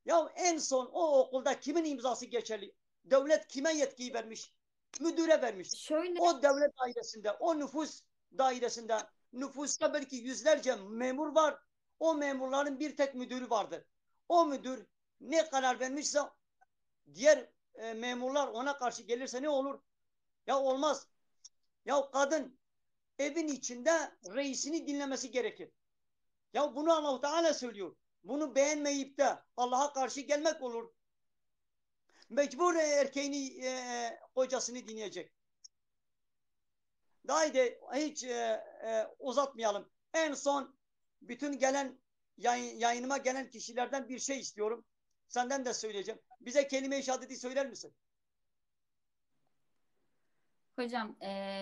Ya en son o okulda kimin imzası geçerli? Devlet kime yetkiyi vermiş? Müdüre vermiş. şöyle O devlet dairesinde, o nüfus dairesinde, nüfusta belki yüzlerce memur var. O memurların bir tek müdürü vardır. O müdür ne karar vermişse diğer memurlar ona karşı gelirse ne olur? Ya olmaz. Ya kadın evin içinde reisini dinlemesi gerekir. Ya bunu Allah-u Teala söylüyor. Bunu beğenmeyip de Allah'a karşı gelmek olur. Mecbur erkeğini, kocasını dinleyecek. Daha de hiç uzatmayalım. En son bütün gelen yayınıma gelen kişilerden bir şey istiyorum. Senden de söyleyeceğim. Bize kelime-i şehadeti söyler misin? hocam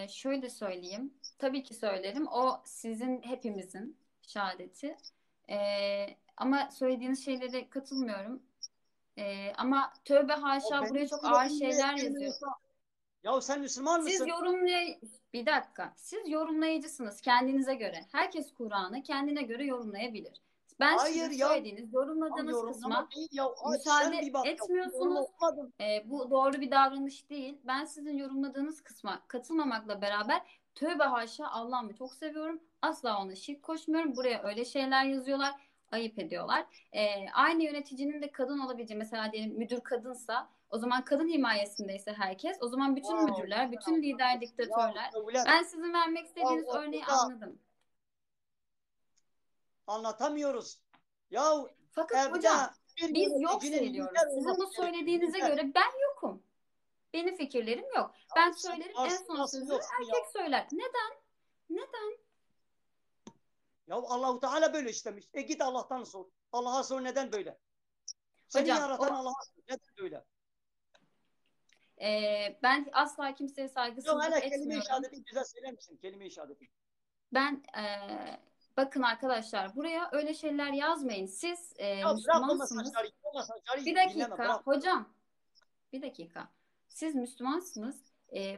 şöyle söyleyeyim. Tabii ki söylerim. O sizin hepimizin şehadeti. Ama söylediğiniz şeylere katılmıyorum. Ama tövbe O haşa buraya benim çok ağır söylediğime şeyler yazıyor. gelmiyorsa, ya sen Müslüman Siz mısın? bir dakika. Siz yorumlayıcısınız kendinize göre. Herkes Kur'an'ı kendine göre yorumlayabilir. Ben sizin Hayır ya. söylediğiniz, Tam yorumladığınız yorumlama kısma değil ya. Aç sen müsaade bir bak ya. Yorum etmiyorsunuz. okumadım. Bu doğru bir davranış değil. Ben sizin yorumladığınız kısma katılmamakla beraber tövbe haşa Allah'ımı çok seviyorum. Asla ona şirk koşmuyorum. Buraya öyle şeyler yazıyorlar. Ayıp ediyorlar. Aynı yöneticinin de kadın olabileceği, mesela diyelim müdür kadınsa o zaman kadın himayesindeyse herkes, o zaman bütün Wow, müdürler, sen bütün lider anlamıyorsun. Ya diktatörler. Devlet. Ben sizin vermek Ya istediğiniz örneği okulda anladım. anlatamıyoruz. Ya Fakat evde hocam bir biz yok yöneticinin sayılıyoruz. lider Sizin olması bu gerekir. söylediğinize Lider. göre ben yokum. Benim fikirlerim yok. Ya Ben sen söylerim, en varsın son nasıl sözü yoksun ya? erkek söyler. Neden? Neden? Ya Allah-u Teala böyle istemiş. Git Allah'tan sor. Allah'a sor neden böyle? Seni Hocam yaratan Allah'a sor. Neden böyle? ben asla kimseye Yok saygısızlık hele kelime-i etmiyorum. şehadeti bize söyler misin? Kelime-i şehadeti. Ben bakın arkadaşlar buraya öyle şeyler yazmayın. Siz Ya bırak o Müslümansınız. mesajları. O mesajları Bir dinleme. dakika Bırak. hocam. Bir dakika. siz Müslümansınız.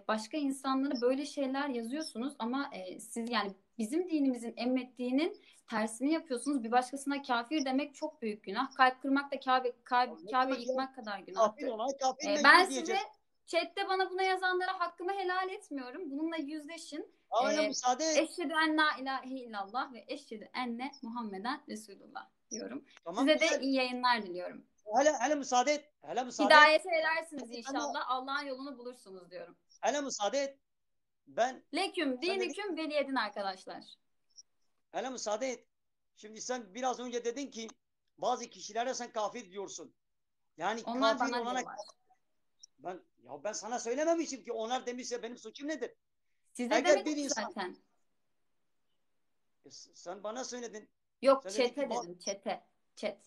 Başka insanlara böyle şeyler yazıyorsunuz ama siz yani bizim dinimizin emrettiğinin tersini yapıyorsunuz. Bir başkasına kafir demek çok büyük günah. Kalp kırmak da Kabe yıkmak kadar Kafir günahtır. ona kafir Ben mecbur size diyeceğiz. chatte bana buna yazanlara hakkımı helal etmiyorum. Bununla yüzleşin. Öyle müsaade et. Eşhedü en la ilahe illallah ve eşhedü enne Muhammeden Resulullah diyorum. Tamam, Size de güzel. iyi yayınlar diliyorum. Hele müsaade et. Hele müsaade et. Hidayete erersiniz inşallah. Allah'ın yolunu bulursunuz diyorum. Hele müsaade et. Leküm, Sen dinüküm, veli edin arkadaşlar. hele müsaade et. Şimdi sen biraz önce dedin ki bazı kişilere sen kafir diyorsun. Yani Onlar kafir bana olana diyorlar. ben sana söylememişim ki onlar demişse benim suçum nedir? Size Eğer demedim bir ki insan zaten. sen bana söyledin. Yok, Sen dedin chat'e ki dedim. Chat'e.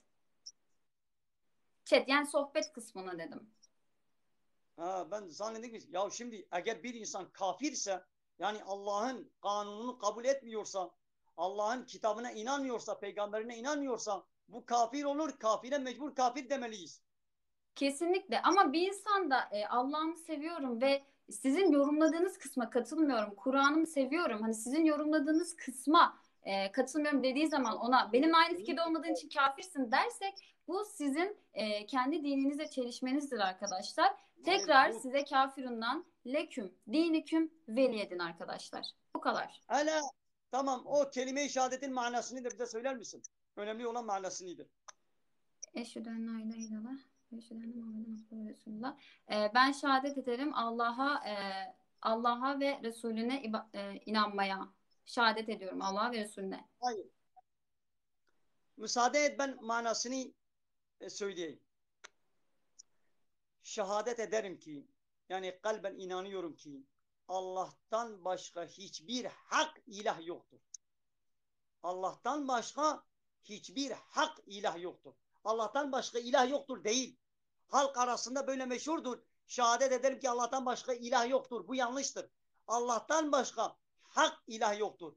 Chat yani sohbet kısmına dedim. ben zannettim ki ya şimdi eğer bir insan kafirse yani Allah'ın kanununu kabul etmiyorsa, Allah'ın kitabına inanmıyorsa, peygamberine inanmıyorsa bu kafir olur. Kafire mecbur kafir demeliyiz. Kesinlikle ama bir insan da Allah'ımı seviyorum ve sizin yorumladığınız kısma katılmıyorum. Kur'an'ımı seviyorum. Hani sizin yorumladığınız kısma katılmıyorum dediği zaman ona benim aynı fikirde olmadığın için kafirsin dersek bu sizin kendi dininizle çelişmenizdir arkadaşlar. Tekrar size kafirundan leküm, diniküm veliyedin arkadaşlar. Bu kadar. Hele tamam, o kelime-i şehadetin manasını da bize söyler misin? Önemli olan manasıydı. Eşhedü en la ilahe illallah ve eşhedü enne Muhammeden Abdühü ve Resulullah. Ben şehadet ederim Allah'a ve Resulüne inanmaya. Şehadet ediyorum Allah'a ve Resulüne. Hayır. Müsaade et ben manasını söyleyeyim. Şehadet ederim ki yani kalben inanıyorum ki Allah'tan başka hiçbir hak ilah yoktur. Allah'tan başka hiçbir hak ilah yoktur. Allah'tan başka ilah yoktur değil. Halk arasında böyle meşhurdur. Şehadet ederim ki Allah'tan başka ilah yoktur. Bu yanlıştır. Allah'tan başka hak ilah yoktur.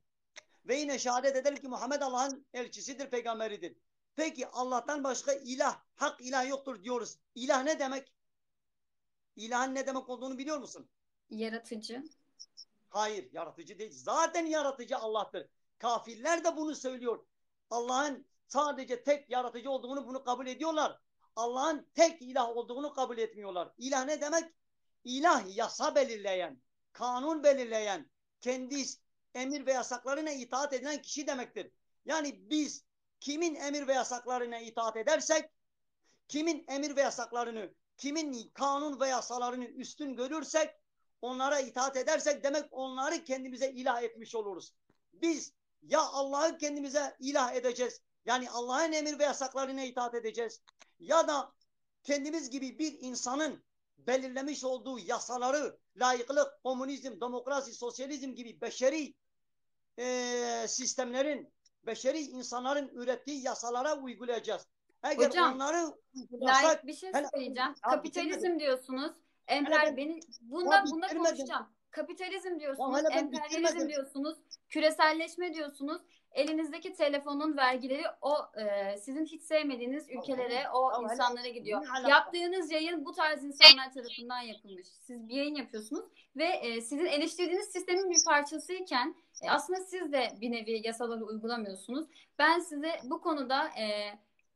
Ve yine şehadet ederim ki Muhammed Allah'ın elçisidir, peygamberidir. Peki Allah'tan başka ilah, hak ilah yoktur diyoruz. İlah ne demek? İlahın ne demek olduğunu biliyor musun? Yaratıcı. Hayır, yaratıcı değil. Zaten yaratıcı Allah'tır. Kafirler de bunu söylüyor. Allah'ın sadece tek yaratıcı olduğunu bunu kabul ediyorlar. Allah'ın tek ilah olduğunu kabul etmiyorlar. İlah ne demek? İlah yasa belirleyen, kanun belirleyen, kendi emir ve yasaklarına itaat edilen kişi demektir. Yani biz kimin emir ve yasaklarına itaat edersek, kimin emir ve yasaklarını, kimin kanun ve yasalarını üstün görürsek, onlara itaat edersek demek onları kendimize ilah etmiş oluruz. Biz ya Allah'ı kendimize ilah edeceğiz, yani Allah'ın emir ve yasaklarına itaat edeceğiz, ya da kendimiz gibi bir insanın belirlemiş olduğu yasaları, layıklık, komünizm, demokrasi, sosyalizm gibi beşeri sistemlerin, beşeri insanların ürettiği yasalara uygulayacağız. Eğer Hocam, onları uygulasak, layık bir şey söyleyeceğim. Kapitalizm diyorsunuz. Bunda konuşacağım. Kapitalizm diyorsunuz, emperyalizm diyorsunuz, küreselleşme diyorsunuz. Elinizdeki telefonun vergileri sizin hiç sevmediğiniz ülkelere, insanlara gidiyor. Yaptığınız yayın bu tarz insanlar tarafından yapılmış. Siz bir yayın yapıyorsunuz ve sizin eleştirdiğiniz sistemin bir parçasıyken aslında siz de bir nevi yasaları uygulamıyorsunuz. Ben size bu konuda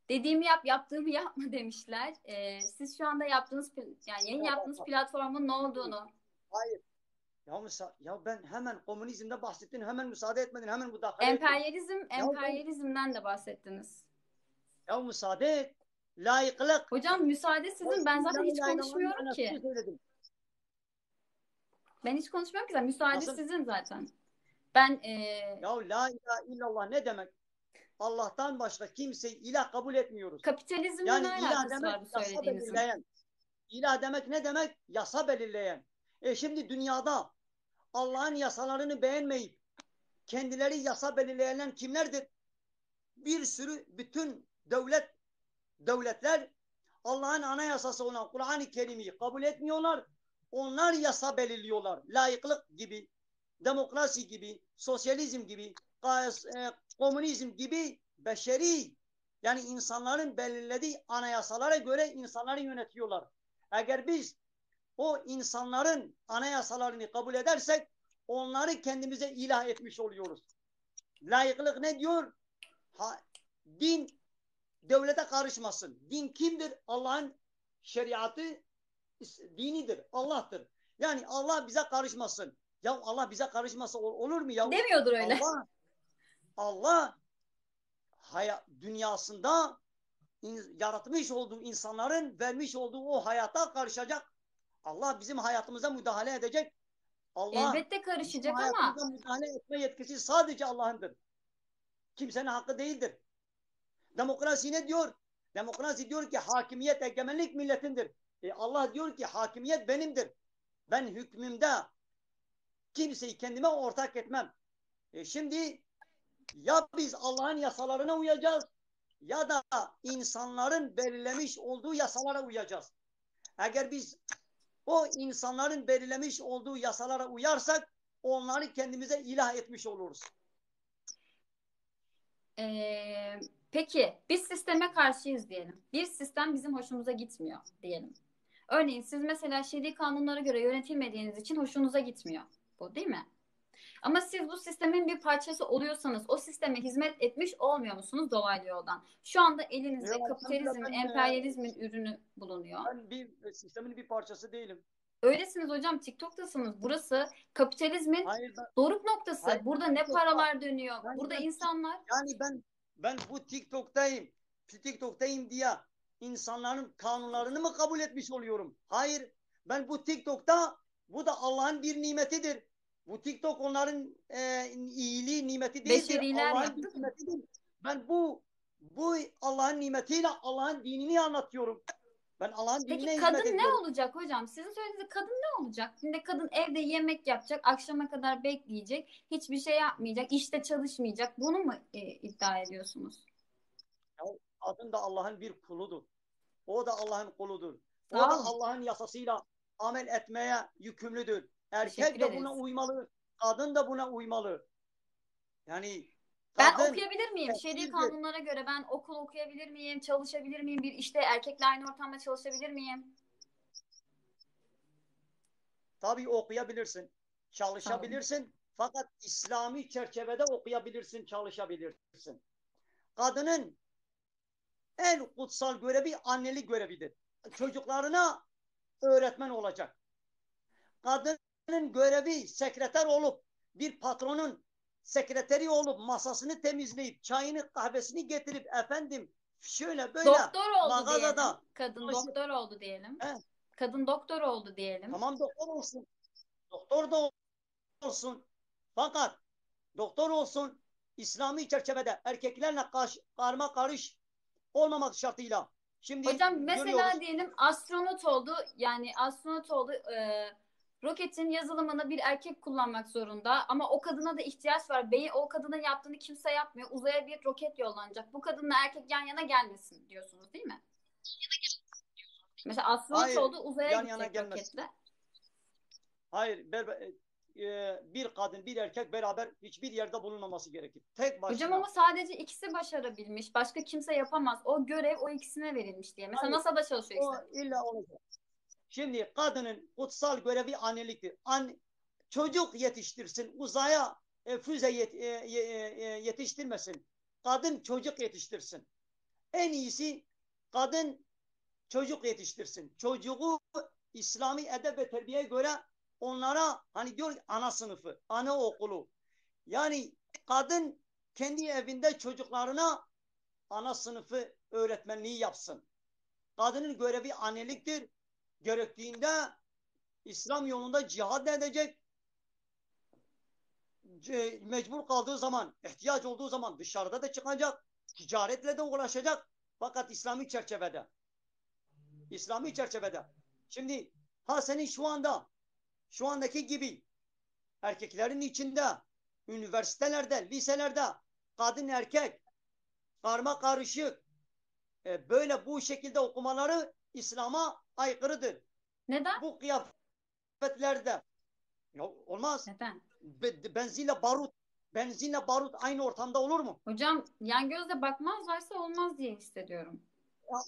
dediğimi yap, yaptığımı yapma demişler. Siz şu anda yayın yaptığınız platformun ne olduğunu. Hayır. Ya ben hemen komünizmde bahsettin, hemen müsaade etmedin, hemen müdahale ettin. Emperyalizmden de bahsettiniz. Ya müsaade et. Layıklık. Hocam müsaade sizin. Ben zaten hiç konuşmuyorum ki. Ben hiç konuşmuyorum ki. Müsaade sizin zaten. Ya la ilahe illallah ne demek? Allah'tan başka kimseyi ilah kabul etmiyoruz. Kapitalizmle yani ne ilah alakası demek, var bu söylediğinizin? İlah demek ne demek? Yasa belirleyen. Şimdi dünyada Allah'ın yasalarını beğenmeyip kendileri yasa belirleyenler kimlerdir? Bir sürü bütün devletler Allah'ın anayasası olan Kur'an-ı Kerim'i kabul etmiyorlar. Onlar yasa belirliyorlar. Layıklık gibi, demokrasi gibi, sosyalizm gibi, komünizm gibi beşeri, yani insanların belirlediği anayasalara göre insanları yönetiyorlar. Eğer biz o insanların anayasalarını kabul edersek onları kendimize ilah etmiş oluyoruz. Layıklık ne diyor? Din devlete karışmasın. Din kimdir? Allah'ın şeriatı dinidir. Allah'tır. Yani Allah bize karışmasın. Ya Allah bize karışmasa olur mu ya? Demiyordur öyle. Allah dünyasında yaratmış olduğu insanların vermiş olduğu o hayata karışacak. Allah bizim hayatımıza müdahale edecek. Allah elbette karışacak bizim hayatımıza müdahale etme yetkisi sadece Allah'ındır. Kimsenin hakkı değildir. Demokrasi ne diyor? Demokrasi diyor ki hakimiyet, egemenlik milletindir. Allah diyor ki hakimiyet benimdir. Ben hükmümde kimseyi kendime ortak etmem. Şimdi ya biz Allah'ın yasalarına uyacağız ya da insanların belirlemiş olduğu yasalara uyacağız. Eğer biz o insanların belirlemiş olduğu yasalara uyarsak onları kendimize ilah etmiş oluruz. Peki biz sisteme karşıyız diyelim. Bir sistem bizim hoşumuza gitmiyor diyelim. Örneğin siz mesela şer'i kanunlara göre yönetilmediğiniz için hoşunuza gitmiyor. Bu değil mi? Ama siz bu sistemin bir parçası oluyorsanız o sisteme hizmet etmiş olmuyor musunuz dolaylı yoldan? Şu anda elinizde kapitalizmin, emperyalizmin ürünü bulunuyor. Ben bir sistemin bir parçası değilim. Öylesiniz hocam, TikTok'tasınız. Burası kapitalizmin doruk noktası. Hayır, burada ne paralar dönüyor. Yani burada insanlar... Yani ben bu TikTok'tayım diye insanların kanunlarını mı kabul etmiş oluyorum? Hayır. Ben bu TikTok'ta bu da Allah'ın bir nimetidir. Bu TikTok onların iyiliği, nimeti değildir. Beşeriler Allah'ın bir nimetidir. Ben bu Allah'ın nimetiyle Allah'ın dinini anlatıyorum. Ben Allah'ın dinine Peki hizmet kadın ediyorum. ne olacak hocam? Sizin söylediğiniz kadın ne olacak? Şimdi kadın evde yemek yapacak, akşama kadar bekleyecek, hiçbir şey yapmayacak, işte çalışmayacak. Bunu mu iddia ediyorsunuz? Kadın da Allah'ın bir kuludur. O da Allah'ın kuludur. O Sağ da olun. Allah'ın yasasıyla amel etmeye yükümlüdür. Erkek Teşekkür de ederiz. buna uymalı, kadın da buna uymalı. Yani Ben kadın okuyabilir miyim? Şer'i eşittir. kanunlara göre ben okul okuyabilir miyim? Çalışabilir miyim? Bir işte erkekle aynı ortamda çalışabilir miyim? Tabii okuyabilirsin, çalışabilirsin. Fakat İslami çerçevede okuyabilirsin, çalışabilirsin. Kadının en kutsal görevi annelik görevidir. Çocuklarına öğretmen olacak. Kadının görevi sekreter olup bir patronun sekreteri olup masasını temizleyip çayını kahvesini getirip efendim şöyle böyle Doktor oldu mağazada diyelim. Kadın doktor oldu diyelim. He. Kadın doktor oldu diyelim. Tamam doktor olsun. Doktor da olsun. Fakat doktor olsun İslami çerçevede erkeklerle karma karış olmamak şartıyla. Şimdi Hocam mesela görüyoruz. diyelim astronot oldu. Yani astronot oldu. Roketin yazılımını bir erkek kullanmak zorunda. Ama o kadına da ihtiyaç var. O kadının yaptığını kimse yapmıyor. Uzaya bir roket yollanacak. Bu kadınla erkek yan yana gelmesin diyorsunuz değil mi? Mesela astronot Hayır, oldu, uzaya yan yana gidecek gelmez. roketle. Hayır, bir kadın bir erkek beraber hiçbir yerde bulunmaması gerekir. Tek başına. Hocam ama sadece ikisi başarabilmiş. Başka kimse yapamaz. O görev o ikisine verilmiş diye. Mesela Hayır, NASA'da çalışıyor o işte. illa olacak. Şimdi kadının kutsal görevi anneliktir. Çocuk yetiştirsin, uzaya füze yetiştirmesin. Kadın çocuk yetiştirsin. En iyisi kadın çocuk yetiştirsin. Çocuğu İslami edep ve terbiyeye göre onlara hani diyor ana sınıfı, ana okulu. Yani kadın kendi evinde çocuklarına ana sınıfı öğretmenliği yapsın. Kadının görevi anneliktir. Gerektiğinde İslam yolunda cihad edecek. Mecbur kaldığı zaman, ihtiyaç olduğu zaman dışarıda da çıkacak. Ticaretle de uğraşacak. Fakat İslami çerçevede. İslami çerçevede. Şimdi senin şu andaki gibi erkeklerin içinde üniversitelerde, liselerde kadın erkek karma karışık böyle bu şekilde okumaları İslam'a aykırıdır. Neden? Bu kıyafetlerde ya olmaz. Neden? Benzinle barut aynı ortamda olur mu? Hocam yan gözle bakmazlarsa olmaz diye hissediyorum.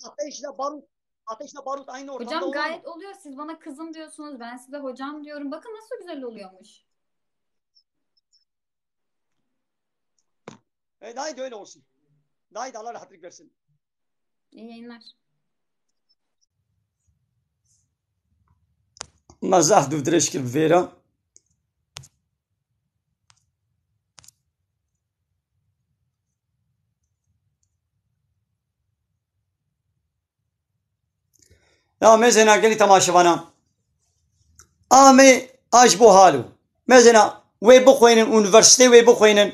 Ateşle barut Ateşle barut aynı ortamda Hocam olur mu? gayet oluyor. Siz bana kızım diyorsunuz. Ben size hocam diyorum. Bakın nasıl güzel oluyormuş. Daha da öyle olsun. Daha da Allah rahatlık versin. İyi yayınlar. مزاح دو درش كل فيرا يا مزنا قالي تماشوانا آمي أجبو حالو مزنا وي بخوينن أونيفرسيتي وي بخوينن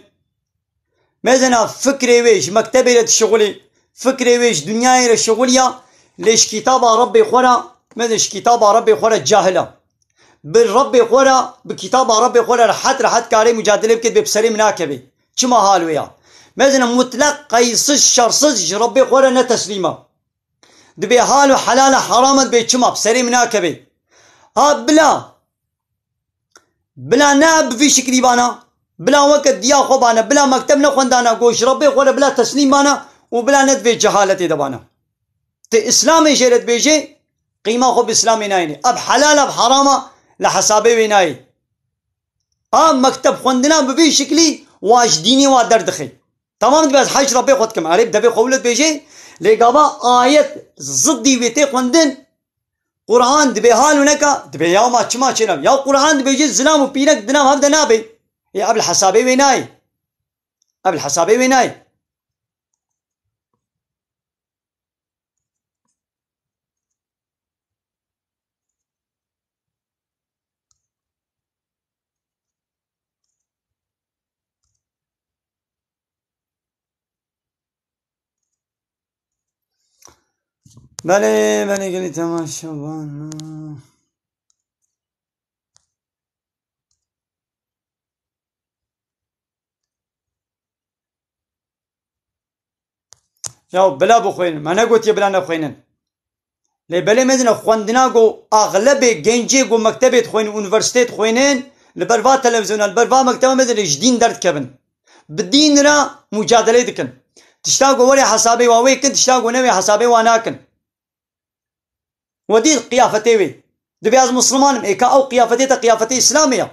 مزنا فكري ويش مكتبي للشغلي فكري ويش دنياي للشغلية ليش كتاب ربي خورا مزش كتاب ربي خورا جاهلة بالربي خورا بكتاب ربي خورا رحت كاري مجادلة بكت ببسري مناكبي كما حالو يا مزنا مطلق قيصش شرصش ربي خورا نتسليمه دبي حالو حلال حرام دبي كما بسري مناكبي ها بلا ناب في شكلي بانا بلا وقت ديا خوبانا بلا مكتب نخوندانا قوش ربي خورا بلا تسليم بانا وبلا ندفي جهالتي دبانا اسلامي جيرت بيجي قيمة خو بإسلامي نايني أب حلال أب حرامة لحسابي ويناي مكتب خوندنا ببي شكلي واش ديني وادر دخي تمام بس حج ربي خودكم عرب دبي قولت بيجي لقابا آية ضدي بيتي خوندن قرآن دبي حالو نكا دبي يا ما چما چنم يا قرآن دبي جي زلام وبينك دنام هفدا نابي يا أب الحسابي ويناي أب الحسابي ويناي بله قلت تماشا بانا يا بلا بخوين ما انا قلت يا بلا نخوينن لي بلا مدنا خوندنا جو اغلب جنجي جو مكتبه خوين يونيفرسيتي خوينين البرفا تلفزيون البرفا مكتبه مدنا جدين درت كبن بالدين را مجادله دكن تشتاقوا وري حسابي واوي كنت تشتاقوا نوي حسابي واناكن ودي قيافتي وي دبياز مسلمان ايكا او قيافتي تا قيافتي اسلاميه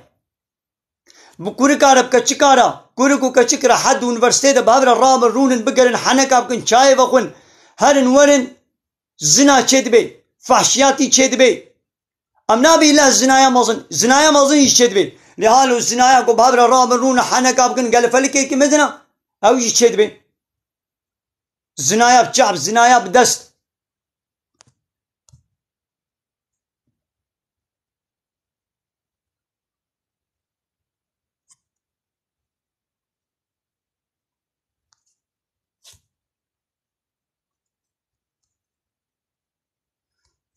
بكوري كارب كچكارا كوركو كچكرا حد يونيفرسيتي ده بابر الرام رونن بقرن حنكا بكن چاي بخون هرن ورن زنا چدبي فحشياتي چدبي امنا بالله زنايا مازن يشدبي لحالو زنايا کو بابر الرام رون حنكا بكن قال فلكي كي مدنا او يشدبي زنايا بچعب زنايا بدست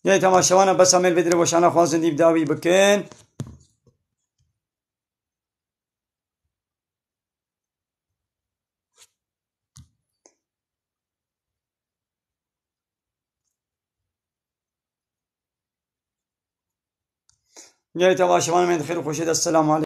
يا تماشوانا بس عمل بدري وشانا خوازن دي بداوي بكين يا تماشوانا من خير وخشيد السلام عليكم